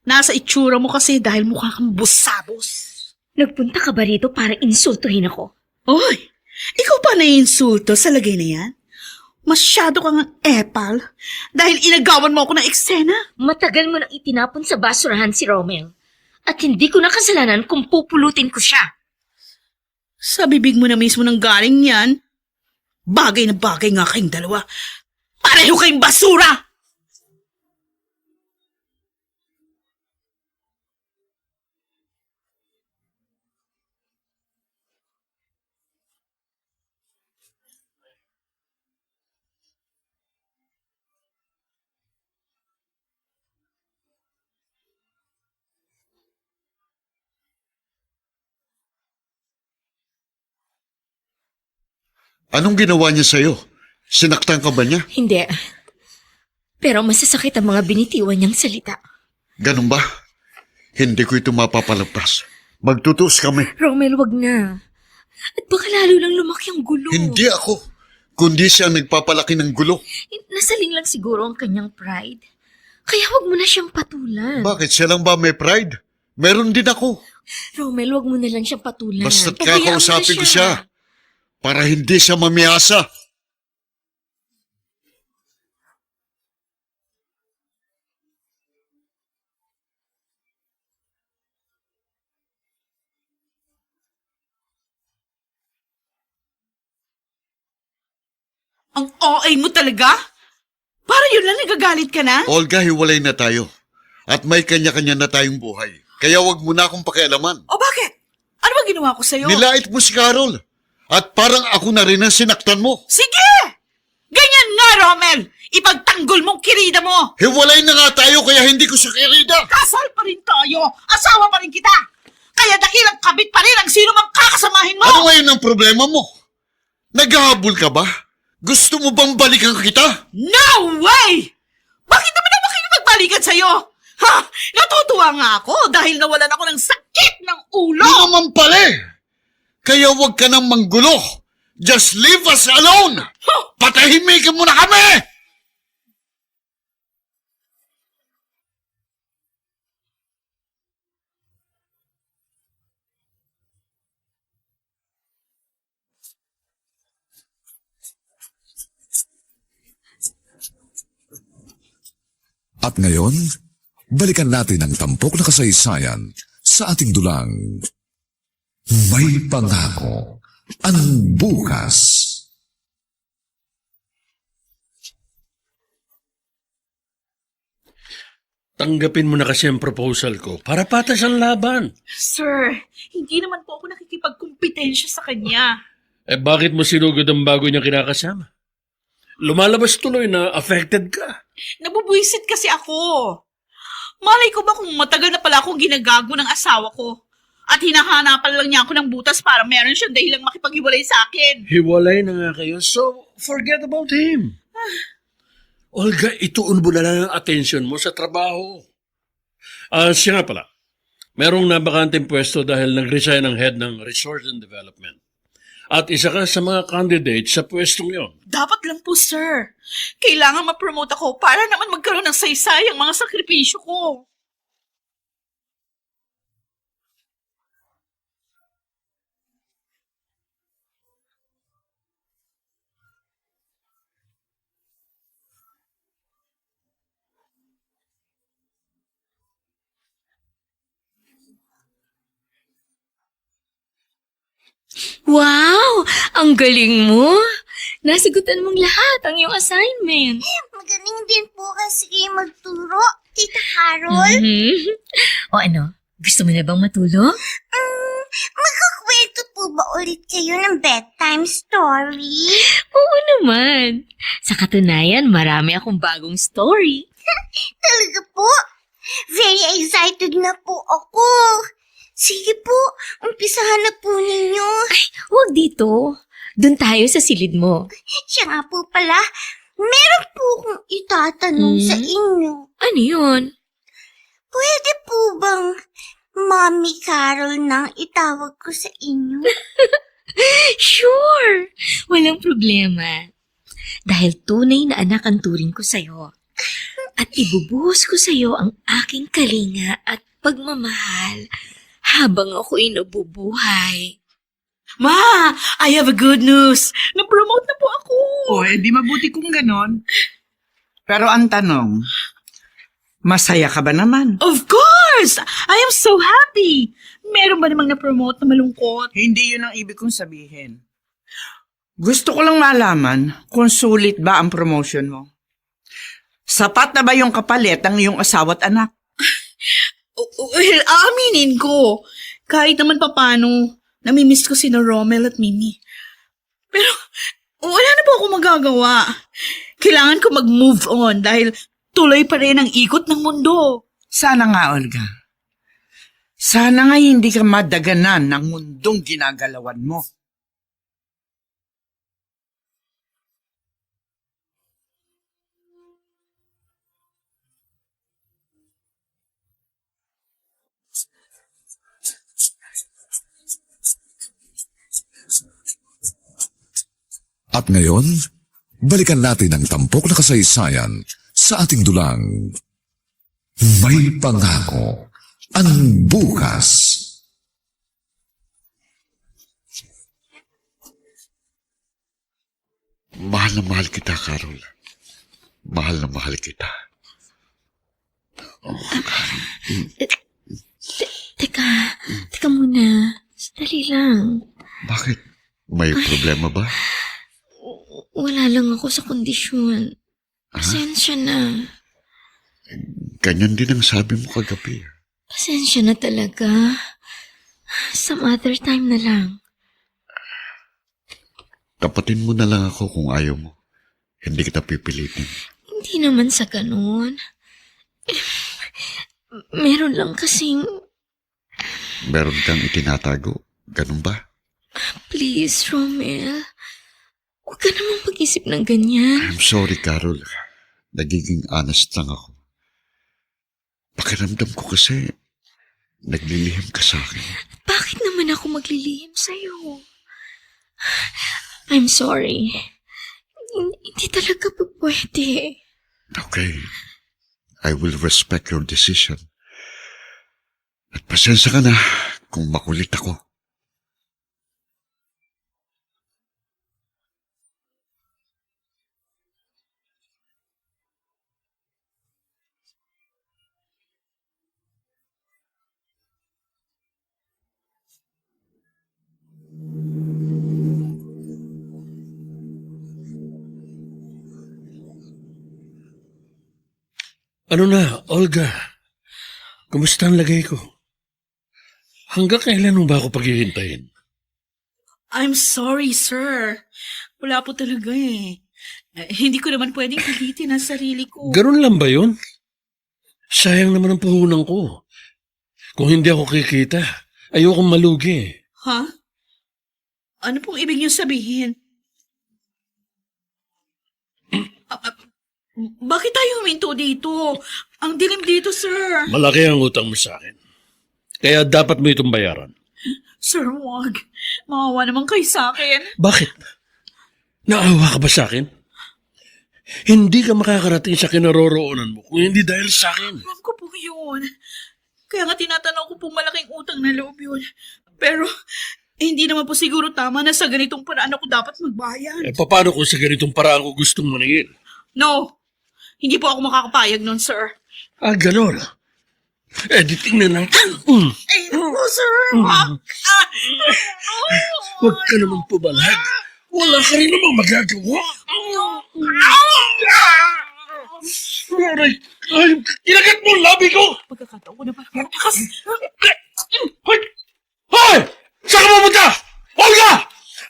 Nasa itsura mo kasi dahil mukha kang busabos. Nagpunta ka ba rito para insultuhin ako? Oy! Ikaw pa na-insulto sa lagay na yan? Masyado kang epal dahil inagawan mo ako ng eksena. Matagal mo nang itinapon sa basurahan si Romel. At hindi ko na kasalanan kung pupulutin ko siya. Sa bibig mo na mismo nang galing yan. Bagay na bagay nga kayong dalawa. Pareho kayong basura! Anong ginawa niya sa'yo? Sinaktan ka ba niya? Hindi. Pero masasakit ang mga binitiwan niyang salita. Ganun ba? Hindi ko ito mapapalagpas. Magtutuos kami. Romel, wag na. At baka lalo lang lumaki ang gulo. Hindi ako, kundi siya ang nagpapalaki ng gulo. Nasaling lang siguro ang kanyang pride. Kaya wag mo na siyang patulan. Bakit siya lang ba may pride? Meron din ako. Romel, wag mo na lang siyang patulan. Basta't Pabayaan mo na kakausapin ko siya. Para hindi siya mamiyasa. Ang OA mo talaga? Para yun lang nagagalit ka na? Olga, hiwalay na tayo. At may kanya-kanya na tayong buhay. Kaya wag mo na akong pakialaman. O bakit? Ano ba ginawa ko sa'yo? Nilait mo si Carol. At parang ako na rin ang sinaktan mo. Sige! Ganyan nga, Rommel! Ipagtanggol mong kirida mo! Hiwalay na nga tayo kaya hindi ko siya kirida. Kasal pa rin tayo! Asawa pa rin kita! Kaya dakilang kabit pa rin ang sino mang kakasamahin mo! Ano ngayon ang problema mo? Naghahabol ka ba? Gusto mo bang balikan kita? No way! Bakit naman ako magbalikan sa'yo? Ha? Natutuwa nga ako dahil nawalan ako ng sakit ng ulo! Di naman pala eh. Kaya huwag ka nang manggulo. Just leave us alone! Patahimikin mo na kami! At ngayon, balikan natin ang tampok na kasaysayan sa ating dulang. May pangako ang bukas. Tanggapin mo na kasi ang proposal ko para patas ang laban. Sir, hindi naman po ako nakikipagkumpetensya sa kanya. Eh bakit mo sinugod ang bago niya kinakasama? Lumalabas tuloy na affected ka. Nabubwisit kasi ako. Malay ko ba kung matagal na pala akong ginagago ng asawa ko? At hinahanapan lang niya ako ng butas para meron siyang dahilang makipaghiwalay sa akin. Hiwalay na nga kayo, so forget about him. Olga, ituon mo na lang ang attention mo sa trabaho. Siya nga pala, merong nabakanteng pwesto dahil nag-resign ang head ng Resource and Development. At isa ka sa mga candidates sa pwestong yon. Dapat lang po, sir. Kailangan ma-promote ako para naman magkaroon ng saysay ang mga sakripisyo ko. Wow! Ang galing mo! Nasagutan mong lahat ang iyong assignment. Magaling din po kasi kayo magturo, Tita Carol. Mhm. O ano? Gusto mo na bang matulog? Magkakwento po ba ulit kayo ng bedtime story? Oo naman. Sa katunayan, marami akong bagong story. Talaga po? Very excited na po ako. Sige po, umpisahan na po ninyo. Huwag dito. Doon tayo sa silid mo. Siya nga po pala, meron po akong itatanong sa inyo. Ano yun? Pwede po bang Mommy Carol nang itawag ko sa inyo? Sure! Walang problema. Dahil tunay na anak ang turing ko sa'yo. At ibubuhos ko sa'yo ang aking kalinga at pagmamahal habang ako'y nabubuhay. Ma, I have a good news. Na-promote na po ako. O, di mabuti kung ganon. Pero ang tanong, masaya ka ba naman? Of course! I am so happy. Meron ba namang na-promote na malungkot? Hindi yun ang ibig kong sabihin. Gusto ko lang malaman kung sulit ba ang promotion mo. Sapat na ba yung kapalit ng iyong asawa at anak? Well, aaminin ko. Kahit naman papano, namimiss ko sina Romel at Mimi. Pero, wala na po ako magagawa. Kailangan ko mag-move on dahil tuloy pa rin ang ikot ng mundo. Sana nga, Olga. Sana nga hindi ka madaganan ng mundong ginagalawan mo. At ngayon, balikan natin ang tampok na kasaysayan sa ating dulang. May pangako ang bukas. Mahal na mahal kita, Carol. Mahal na mahal kita. Teka muna. Sandali lang. Bakit? May problema ba? Wala lang ako sa kondisyon. Pasensya na. Ganyan din ang sabi mo kagabi. Pasensya na talaga. Some other time na lang. Tapatin mo na lang ako kung ayaw mo. Hindi kita pipilitin. Hindi naman sa ganun. Meron lang kasing... Meron kang itinatago. Ganun ba? Please, Romel. Huwag ka namang pag-isip ng ganyan. I'm sorry, Carol. Nagiging honest lang ako. Pakiramdam ko kasi naglilihim ka sa akin. Bakit naman ako maglilihim sa'yo? I'm sorry. Hindi talaga pwede. Okay. I will respect your decision. At pasensya ka na kung makulit ako. Ano na, Olga? Kumusta ang lagay ko? Hanggang kailan mo ba ako paghihintayin? I'm sorry, sir. Wala po talaga eh. Hindi ko naman pwedeng pilitin ang sarili ko. Ganun lang ba yun? Sayang naman ang puhunan ko. Kung hindi ako kikita, ayokong malugi. Ha? Ano pong ibig niyo sabihin? Bakit tayo huminto dito? Ang dilim dito, sir. Malaki ang utang mo sa akin. Kaya dapat mo itong bayaran. Sir, wag. Maawa naman kayo sa akin. Bakit? Naawa ka ba sa akin? Hindi ka makakarating sa kinaroroonan mo kung hindi dahil sa akin. Alam ko po yun. Kaya nga tinatanaw ko po malaking utang na loob yun. Pero, hindi naman po siguro tama na sa ganitong paraan ako dapat magbayad. Paano kung sa ganitong paraan ko gustong maningil? No, hindi po ako makakapayag nun, sir. Ganon. Di tingnan natin. Eh, no, sir. Huwag ka naman pumalag. Wala ka rin namang magagawa. Aray! Ay, kinagat mo ang labi ko! Pagkakataon ko na ba? Takas! Hoy! Hoy! Saan ka pumunta? Olga!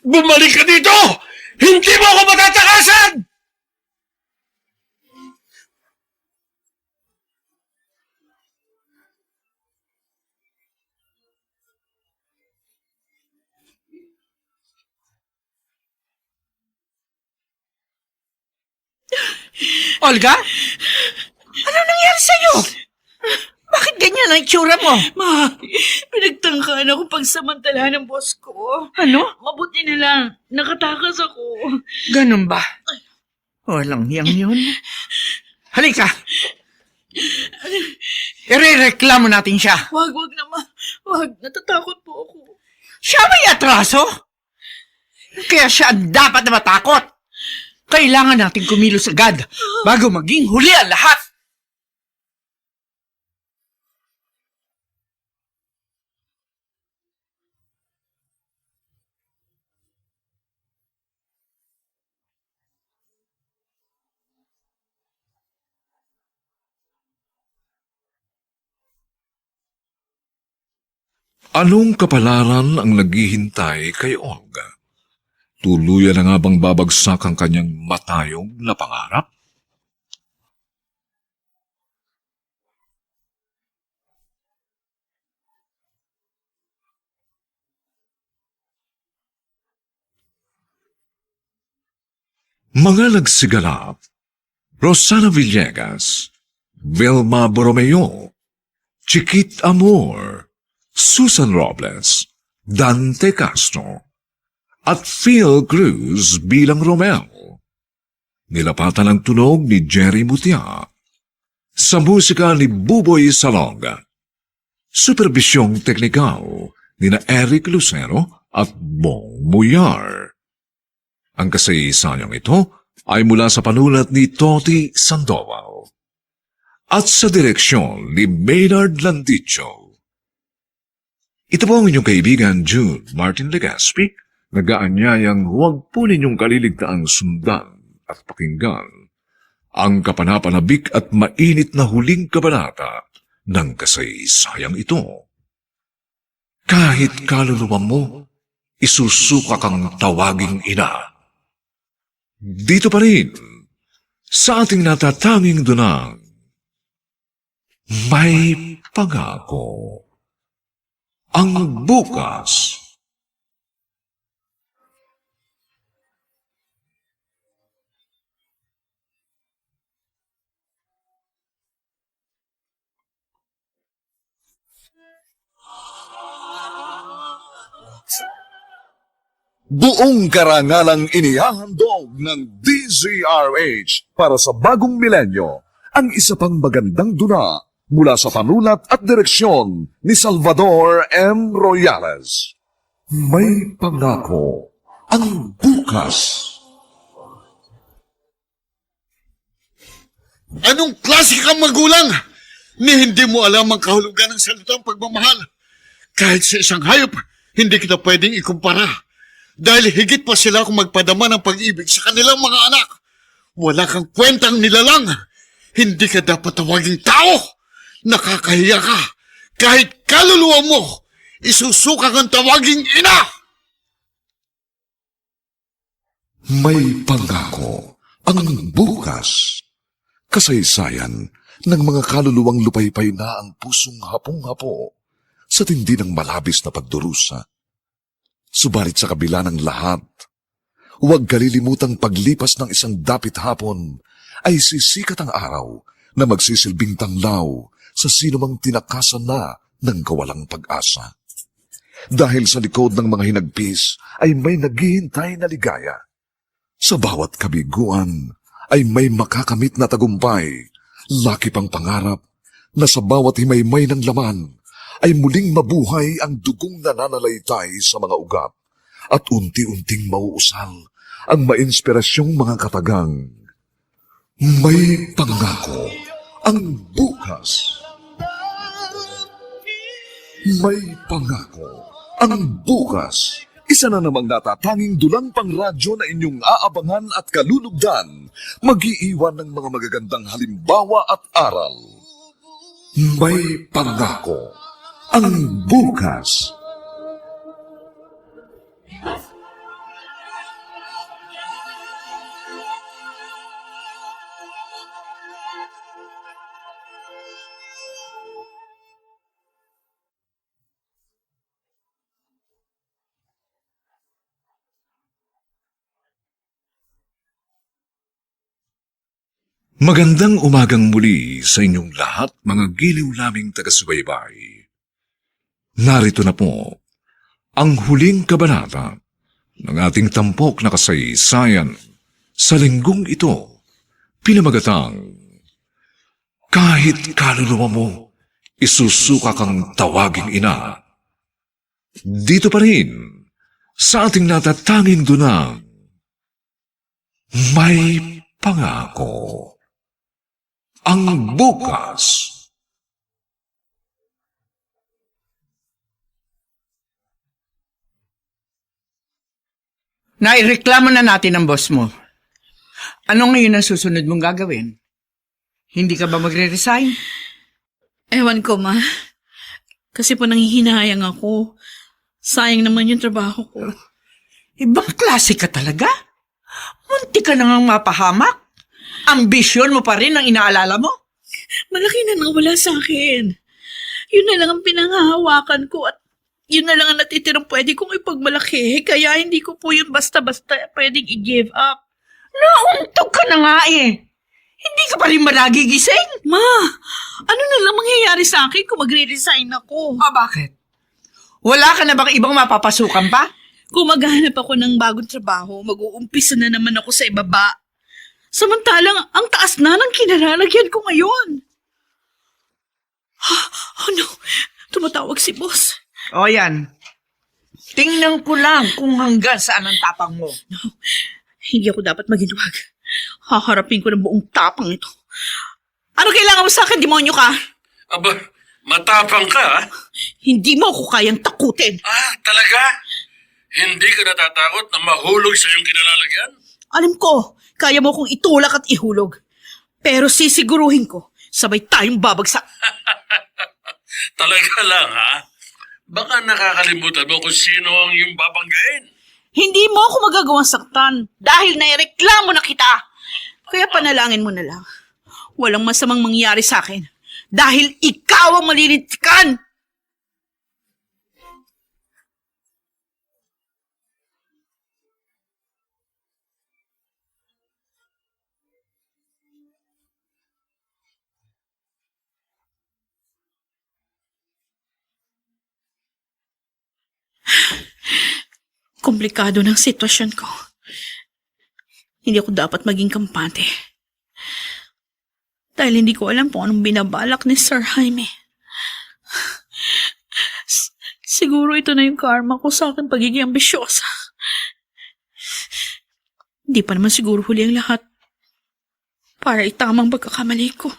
Bumalik ka dito! Hindi mo ako matatakasan! Olga? Ano nangyari sa'yo? Bakit ganyan ang itsura mo? Ma, pinagtangkaan ako pagsamantala ng boss ko. Ano? Mabuti na lang, nakatakas ako. Ganun ba? Walang hiyang yun. Halika. Irereklamo natin siya. Wag naman. Wag, natatakot po ako. Siya may atraso? Kaya siya ang dapat na matakot. Kailangan natin kumilos agad bago maging huli ang lahat. Anong kapalaran ang naghihintay kay Olga? Tuluyan na nga bang babagsak ang kanyang matayog na pangarap? Mga nagsigalap, Rosana Villegas, Vilma Borromeo, Chiquit Amor, Susan Robles, Dante Castro, at Phil Cruz bilang Romeo. Nilapatan ang tunog ni Jerry Mutia. Sa musika ni Buboy Salonga. Superbisyong teknikal ni na Eric Lucero at Bong Muyar. Ang kasaysayang ito ay mula sa panulat ni Toti Sandoval at sa direksyon ni Maynard Landicho. Ito po ang inyong kaibigan June Martin Legaspi, nag-aanyayang huwag po ninyong kaliligtaang sundan at pakinggan ang kapanapanabik at mainit na huling kabanata ng kasaysayang ito. Kahit kaluluwa mo, isusuka kang tawaging ina. Dito pa rin, sa ating natatanging dunang, may pangako. Ang bukas. Buong karangalang inihahandog ng DZRH para sa bagong milenyo ang isa pang magandang duna mula sa panulat at direksyon ni Salvador M. Royales. May pangako ang bukas. Anong klase kang magulang? Ni hindi mo alam ang kahulugan ng salitang pagmamahal. Kahit sa isang hayop, hindi kita pwedeng ikumpara. Dahil higit pa sila kung magpadama ng pag-ibig sa kanilang mga anak. Wala kang kwentang nilalang. Hindi ka dapat tawaging tao! Nakakahiya ka! Kahit kaluluwa mo, isusuka kang tawaging ina! May pangako ang bukas. Kasaysayan ng mga kaluluwang lupaypay na ang pusong hapong-hapo sa tindi ng malabis na pagdurusa. Subalit sa kabila ng lahat, huwag kalilimutang paglipas ng isang dapit hapon ay sisikat ang araw na magsisilbing tanglaw sa sinumang tinakasan na ng kawalang pag-asa. Dahil sa likod ng mga hinagpis ay may naghihintay na ligaya. Sa bawat kabiguan ay may makakamit na tagumpay, laki pang pangarap na sa bawat himaymay ng laman ay muling mabuhay ang dugong nananalaytay sa mga ugat at unti-unting mauusal ang mainspirasyong mga katagang. May pangako ang bukas. May pangako ang bukas. Isa na namang natatanging dulang pang radyo na inyong aabangan at kalulugdan, mag-iiwan ng mga magagandang halimbawa at aral. May pangako ang bukas. Magandang umagang muli sa inyong lahat, mga giliw naming taga-subaybay. Narito na po ang huling kabanata ng ating tampok na kasaysayan sa linggong ito, pinamagatang Kahit kaluluwa mo, isusuka kang tawaging ina. Dito pa rin sa ating natatanging dunang may pangako. Ang bukas. Naireklamo na natin ang boss mo. Ano ngayon ang susunod mong gagawin? Hindi ka ba magre-resign? Ewan ko, ma. Kasi po nanghihinayang ako. Sayang naman yung trabaho ko. Ibang klase ka talaga? Munti ka nang mapahamak? Ambisyon mo pa rin ang inaalala mo? Malaki na nawala sa akin. Yun na lang ang pinanghahawakan ko at yun na lang ang natitirang pwede kong ipagmalaki. Kaya hindi ko po yun basta-basta pwedeng i-give up. Nauntog ka na nga eh. Hindi ka pa rin ba nagigising? Ma, ano na lang mangyayari sa akin kung magre-resign ako? Bakit? Wala ka na bang ibang mapapasukan pa? Kung maghahanap ako ng bagong trabaho, mag-uumpisa na naman ako sa ibaba. Samantalang, ang taas na ng kinalalagyan ko ngayon. Ano? Tumatawag si boss. O yan. Tingnan ko lang kung hanggang saan ang tapang mo. Hindi ako dapat maginwag. Haharapin ko ng buong tapang ito. Ano kailangan mo sa akin, demonyo ka? Aba, matapang ka, ha? Hindi mo ako kayang takutin. Talaga? Hindi ka natatakot na mahulog sa iyong kinalalagyan? Alam ko, kaya mo kong itulak at ihulog. Pero sisiguruhin ko, sabay tayong babagsak. Talaga lang, ha? Baka nakakalimutan mo kung sino ang iyong babanggain. Hindi mo ako magagawang saktan dahil naireklamo na kita. Kaya panalangin mo na lang. Walang masamang mangyari sa akin dahil ikaw ang malilintikan. Komplikado ng sitwasyon ko. Hindi ako dapat maging kampante. Dahil hindi ko alam kung anong binabalak ni Sir Jaime. Siguro ito na yung karma ko sa akin pagiging ambisyosa. Hindi pa naman siguro huli ang lahat para itamang pagkakamali ko.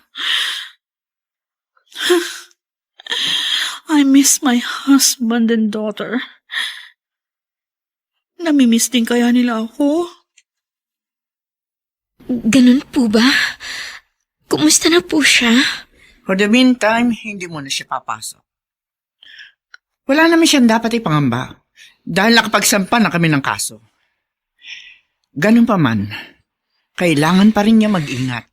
I miss my husband and daughter. Namimiss din kaya nila ako? Ganun po ba? Kumusta na po siya? For the meantime, hindi mo na siya papasok. Wala naman siyang dapat ipangamba dahil nakapagsampa na kami ng kaso. Ganun pa man, kailangan pa rin niya mag-ingat.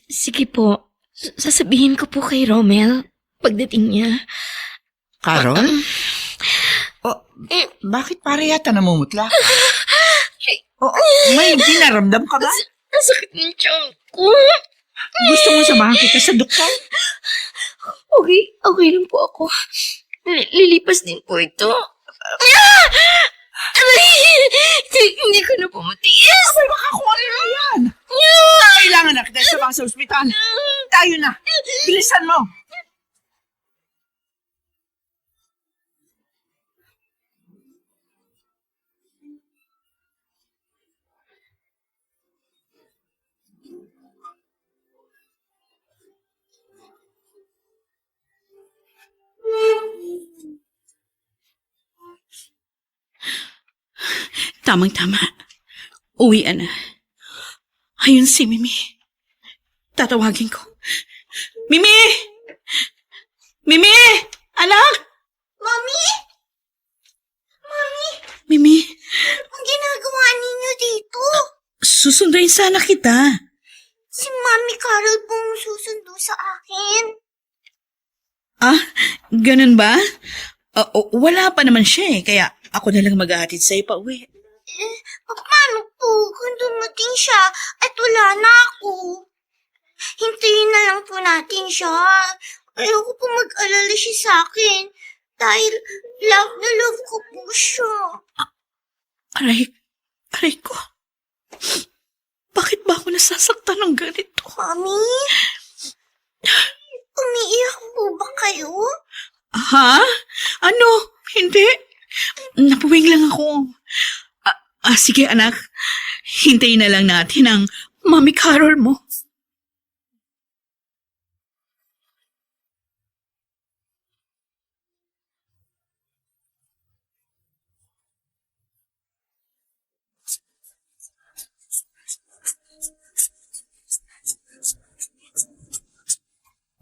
Sige po. Sasabihin ko po kay Romel pagdating niya. Carol? Bakit pare yata namumutla ka? May dinaramdam ka ba? Ang sakit ng tiyan ko. Gusto mo samahan kita sa doktor? Okay lang po ako. Lilipas din po ito. Hindi ko na po matiis. Ay, makakuha mo yan. Kailangan na kita samahan sa ospital. Tayo na. Bilisan mo. Tamang-tama. Uwian na. Ayun si Mimi. Tatawagin ko. Mimi! Mimi! Anak! Mami? Mami, Mimi, ang ginagawa ninyo dito? susunduin sana kita. Si Mami Carol pong susundo sa akin. Ah, ganun ba? Wala pa naman siya eh, kaya ako na lang mag-ahatid sa'yo pa uwi. Paano po kung dumating siya at wala na ako? Hintayin na lang po natin siya. Ayoko po mag-alala siya sa akin dahil love na love ko po siya. Aray ko. Bakit ba ako nasasaktan ng ganito? Mami? Umiiyak po ba kayo? Ha? Ano? Hindi. Napuwing lang ako. Sige anak, hintayin na lang natin ang Mami Carol mo.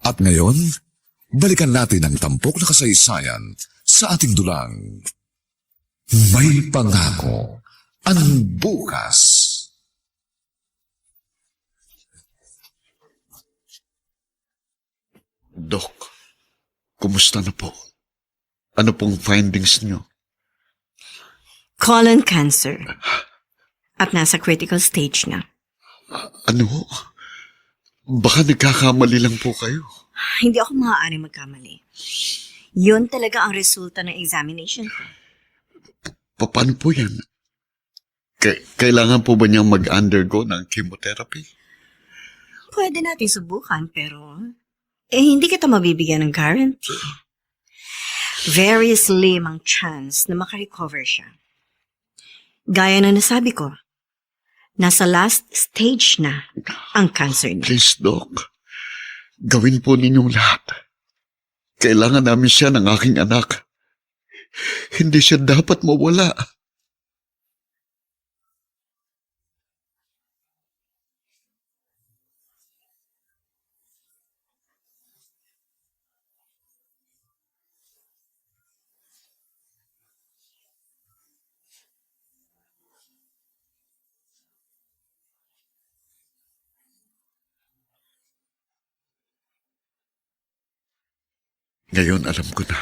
At ngayon, balikan natin ang tampok na kasaysayan sa ating dulang. May pangako ang bukas. Dok, kumusta na po? Ano pong findings niyo? Colon cancer. At nasa critical stage na. Ano? Baka nagkakamali lang po kayo. Hindi ako maaari magkamali. Yun talaga ang resulta ng examination ko. Paano po yan? Kailangan po ba niyang mag-undergo ng chemotherapy? Pwede natin subukan pero hindi kita mabibigyan ng guarantee. Very slim ang chance na makarecover siya. Gaya na nasabi ko, nasa last stage na ang cancer niya. Please, Doc. Gawin po ninyong lahat. Kailangan namin siya ng aking anak. Hindi siya dapat mawala. Ngayon alam ko na.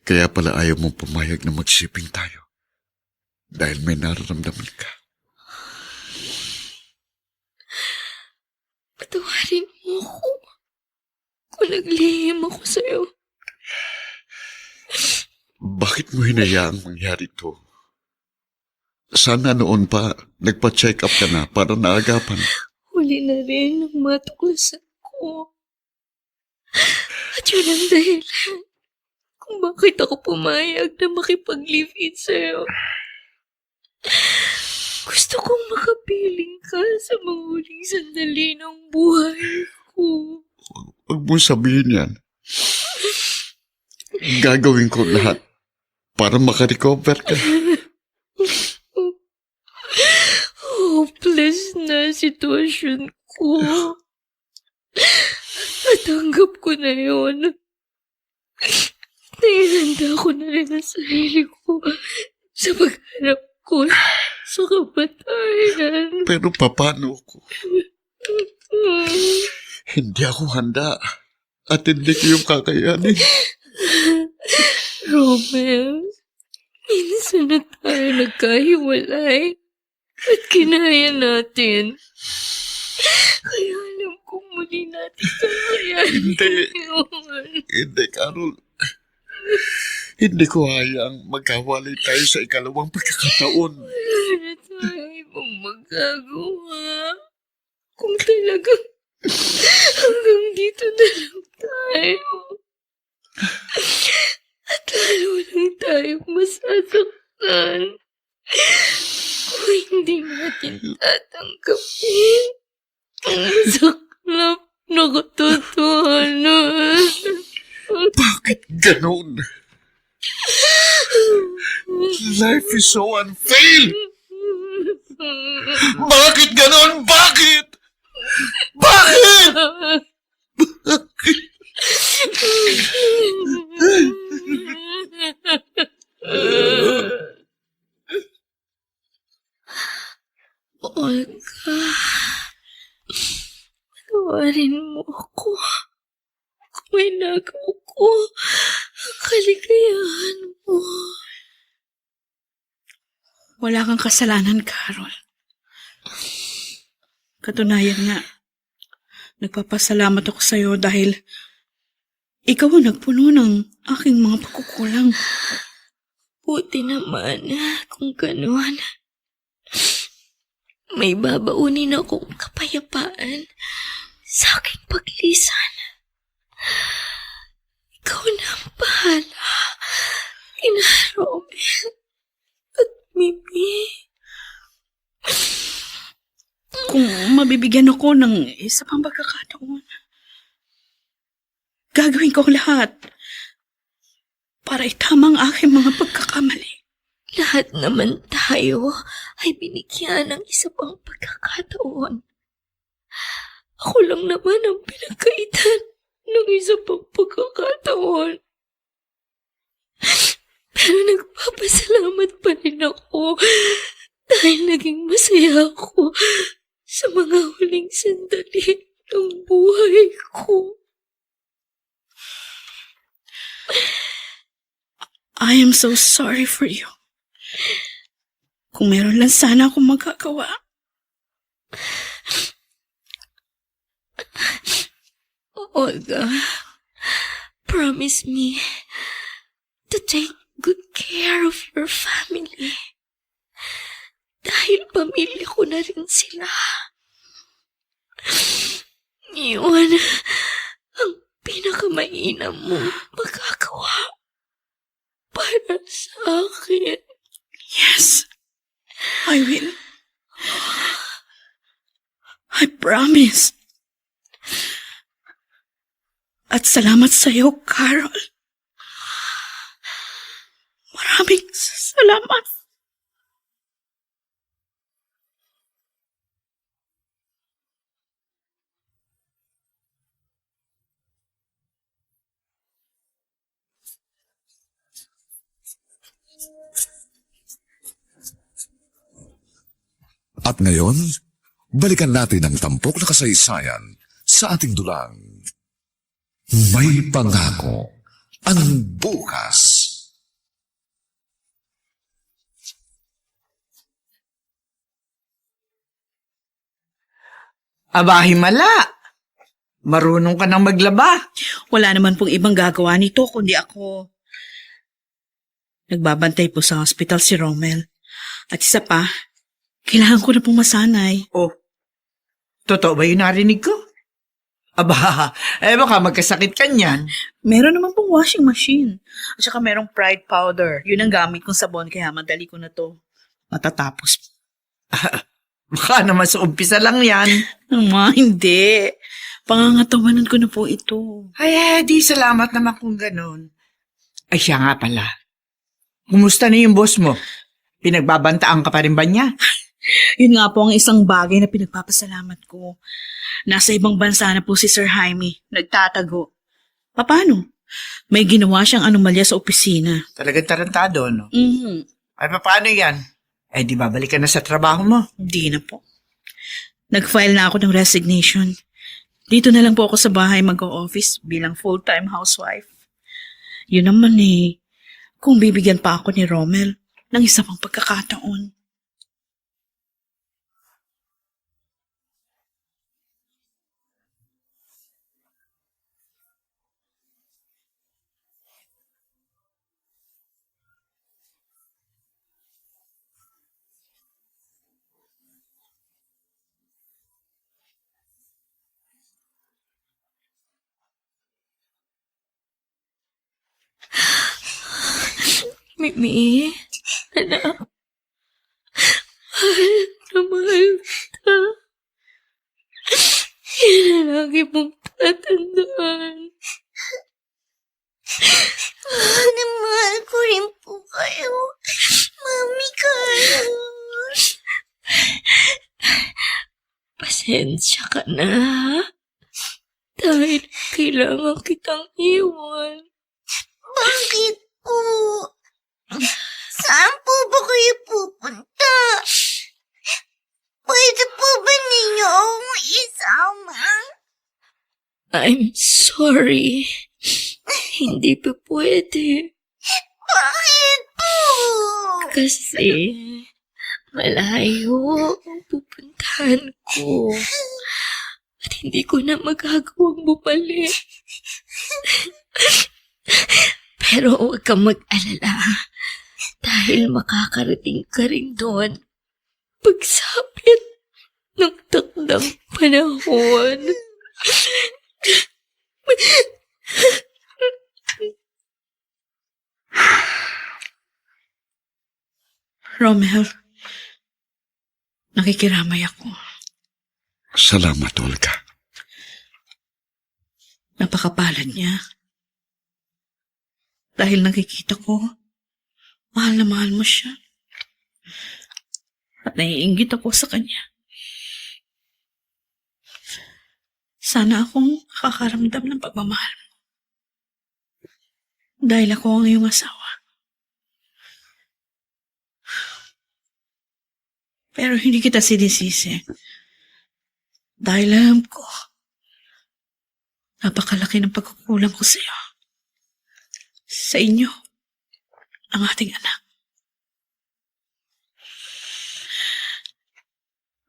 Kaya pala ayaw mong pumayag na mag-shipping tayo. Dahil may nararamdaman ka. Patawarin mo ako. Kung naglihim ako sa'yo. Bakit mo hinayaang mangyari to? Sana noon pa nagpa-check up ka na para naagapan. Huli na rin ang matuklasan ko. At yun ang dahilan kung bakit ako pumayag na makipag-live-in sa'yo. Gusto kong makapiling ka sa mga huling sandali ng buhay ko. Huwag mong sabihin yan. Gagawin ko lahat para makarecover ka. sitwasyon ko. Natanggap ko na yun. Naihanda ko na rin ang sarili ko sa pagharap ko sa kamatayan. Pero paano ko? Hindi ako handa. At hindi ko yung kakayanin. Romel, minsan na tayo nagkahiwalay at kinaya natin. Kaya alam kong muli natin kakayanin Hindi. yun. Hindi, Carol. Hindi ko hayang magkawalay tayo sa ikalawang pagkakataon. Wala na tayo ibang magagawa. Kung talagang hanggang dito na lang tayo. At lalo lang tayo masasaktan. Kung hindi natin tatanggapin ang masaklap na katotohanan. Bakit ganon? Life is so unfair! Bakit ganon? Bakit? Bakit? Olga, patawarin mo ako. Kung may nagawa ko, ang kaligayahan mo. Wala kang kasalanan, Carol. Katunayan nga, nagpapasalamat ako sa'yo dahil ikaw ang nagpuno ng aking mga pagkukulang. Buti naman kung gano'n. May babaunin akong kapayapaan sa aking paglisan. Ikaw na ang bahala. Kina Romel at Mimi. Kung mabibigyan ako ng isa pang pagkakataon, gagawin ko lahat para itama ang aking mga pagkakamali. Lahat naman tayo ay binigyan ng isa pang pagkakataon. Ako lang naman ang pinagkaitan ng isa pang pagkakataon. Pero nagpapasalamat pa rin ako dahil naging masaya ako sa mga huling sandali ng buhay ko. I am so sorry for you. Kung meron lang sana akong magagawa. Olga, promise me to take good care of your family. Dahil pamilya ko na rin sila. Yun ang pinakamainam mong magagawa para sa akin. Yes, I will. I promise. At salamat sa iyo, Carol. Maraming salamat. At ngayon, balikan natin ang tampok na kasaysayan sa ating dulang. May pangako ang bukas. Aba, himala. Marunong ka nang maglaba. Wala naman pong ibang gagawa nito kundi ako. Nagbabantay po sa hospital si Romel. At isa pa, kailangan ko na pong masanay. Oh, totoo ba yung narinig ko? Aba, baka magkasakit ka niyan. Meron naman pong washing machine. At saka merong Pride powder. Yun ang gamit kong sabon kaya madali ko na to matatapos. Baka naman sa umpisa lang yan. Hindi. Pangangatawanan ko na po ito. Ay, di salamat naman kung ganun. Ay, siya nga pala. Kumusta na yung boss mo? Pinagbabantaan ka pa rin ba niya? Yun nga po ang isang bagay na pinagpapasalamat ko. Nasa ibang bansa na po si Sir Jaime, nagtatago. Paano? May ginawa siyang anomalya sa opisina. Talagang tarantado, no? Mhm. Ay, paano yan? Eh, di babalik ka na sa trabaho mo. Hindi na po. Nag-file na ako ng resignation. Dito na lang po ako sa bahay mag-o-office bilang full-time housewife. Yun naman kung bibigyan pa ako ni Rommel ng isa pang pagkakataon. Mimi, anak. Mahal kita. Yan ang lagi mong tatandaan. Mahal ko rin po kayo. Mami Carlos. Pasensya ka na. Dahil kailangan kitang iwan. Bakit po? Saan po ba kayo pupunta? Pwede po ba ninyo akong isama? I'm sorry. Hindi pa pwede. Bakit po? Kasi malayo ang pupuntahan ko. At hindi ko na magagawang bumalik. Pero huwag kang mag-alala. Dahil makakarating ka rin doon pagsapit ng takdang panahon. Rommel, nakikiramay ako. Salamat, Olga. Napakapalad niya. Dahil nakikita ko, mahal na mahal mo siya. At naiinggit ako sa kanya. Sana akong makakaramdam ng pagmamahal mo. Dahil ako ang iyong asawa. Pero hindi kita sinisisi. Dahil alam ko, napakalaki ng pagkukulang ko sa iyo. Sa inyo, ang ating anak.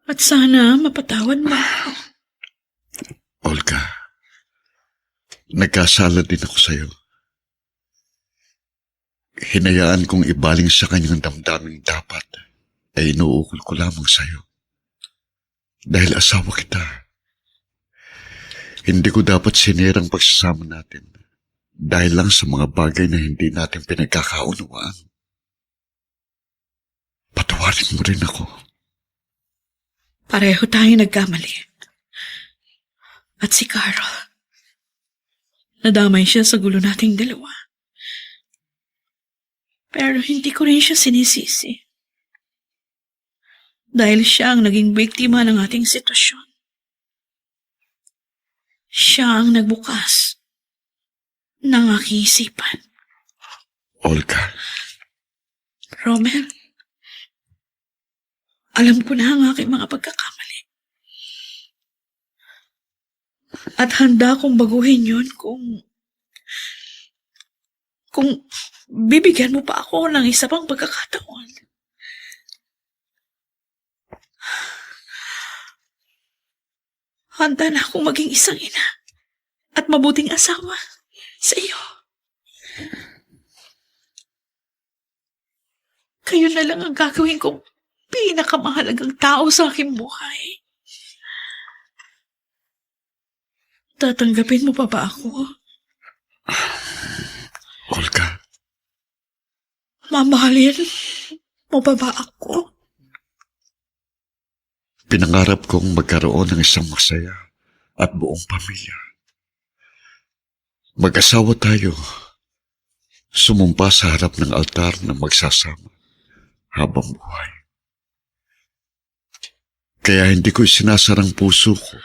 At sana mapatawad mo ako. Olga, nagkasala din ako sa'yo. Hinayaan kong ibaling sa kanyang damdaming dapat ay inuukol ko lamang sa'yo. Dahil asawa kita. Hindi ko dapat sinirang pagsasama natin dahil lang sa mga bagay na hindi natin pinagkakaunawaan. Patawarin mo rin ako. Pareho tayo nagkamali. At si Carl, nadamay siya sa gulo nating dalawa. Pero hindi ko rin siya sinisisi. Dahil siya ang naging biktima ng ating sitwasyon. Siya ang nagbukas ng aking isipan. Olga, Rommel, alam ko na ang aking mga pagkakamali. At handa kong baguhin yun kung bibigyan mo pa ako ng isa pang pagkakataon. Handa na akong maging isang ina at mabuting asawa sa iyo. Kayo na lang ang gagawin kong pinakamahalagang tao sa aking buhay. Tatanggapin mo pa ba ako? Olga, Mamahalin mo pa ba ako? pinangarap kong magkaroon ng isang masaya at buong pamilya. Mag-asawa tayo, sumumpa sa harap ng altar na magsasama habang buhay. Kaya hindi ko sinasarang puso ko.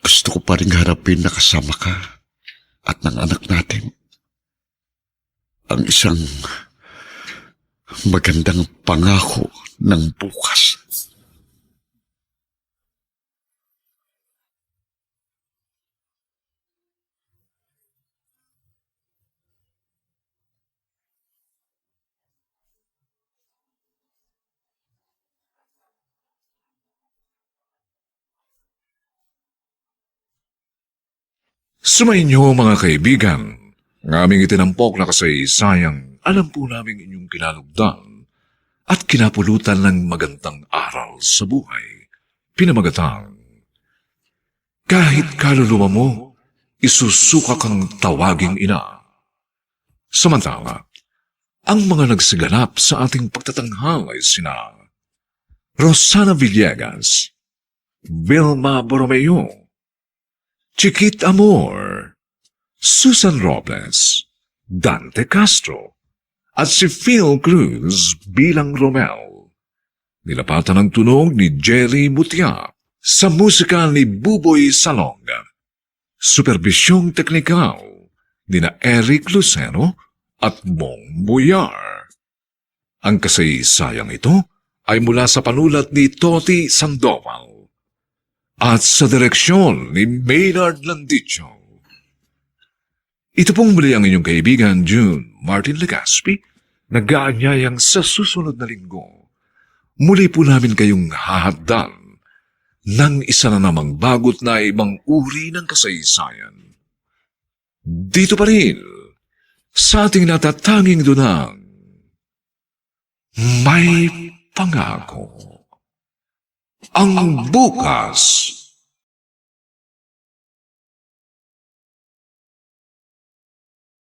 Gusto ko pa rin harapin na kasama ka at ng anak natin ang isang magandang pangako ng bukas. Sumainyo mga kaibigan, ng aming itinampok na kasaysayang alam po namin inyong kinalugdan at kinapulutan ng magandang aral sa buhay. Pinamagatang, kahit kaluluwa mo, isusuka kang tawaging ina. Samantala, ang mga nagsiganap sa ating pagtatanghal ay sina Rosana Villegas, Vilma Borromeo, Chiquit Amor, Susan Robles, Dante Castro, at si Phil Cruz bilang Romel. Nilapatan ng tunog ni Jerry Mutia sa musika ni Buboy Salong. Superbisyong teknikal ni na Eric Lucero at Bong Buyar. Ang kasaysayang ito ay mula sa panulat ni Toti Sandoval at sa direksyon ni Maynard Landicho. Ito pong muli ang inyong kaibigan June Martin Legaspi, nag-aanyayang sa susunod na linggo. Muli po namin kayong hahaddan ng isa na namang bagot na ibang uri ng kasaysayan. Dito pa rin, sa ating natatanging dunang, may pangako. Ang bukas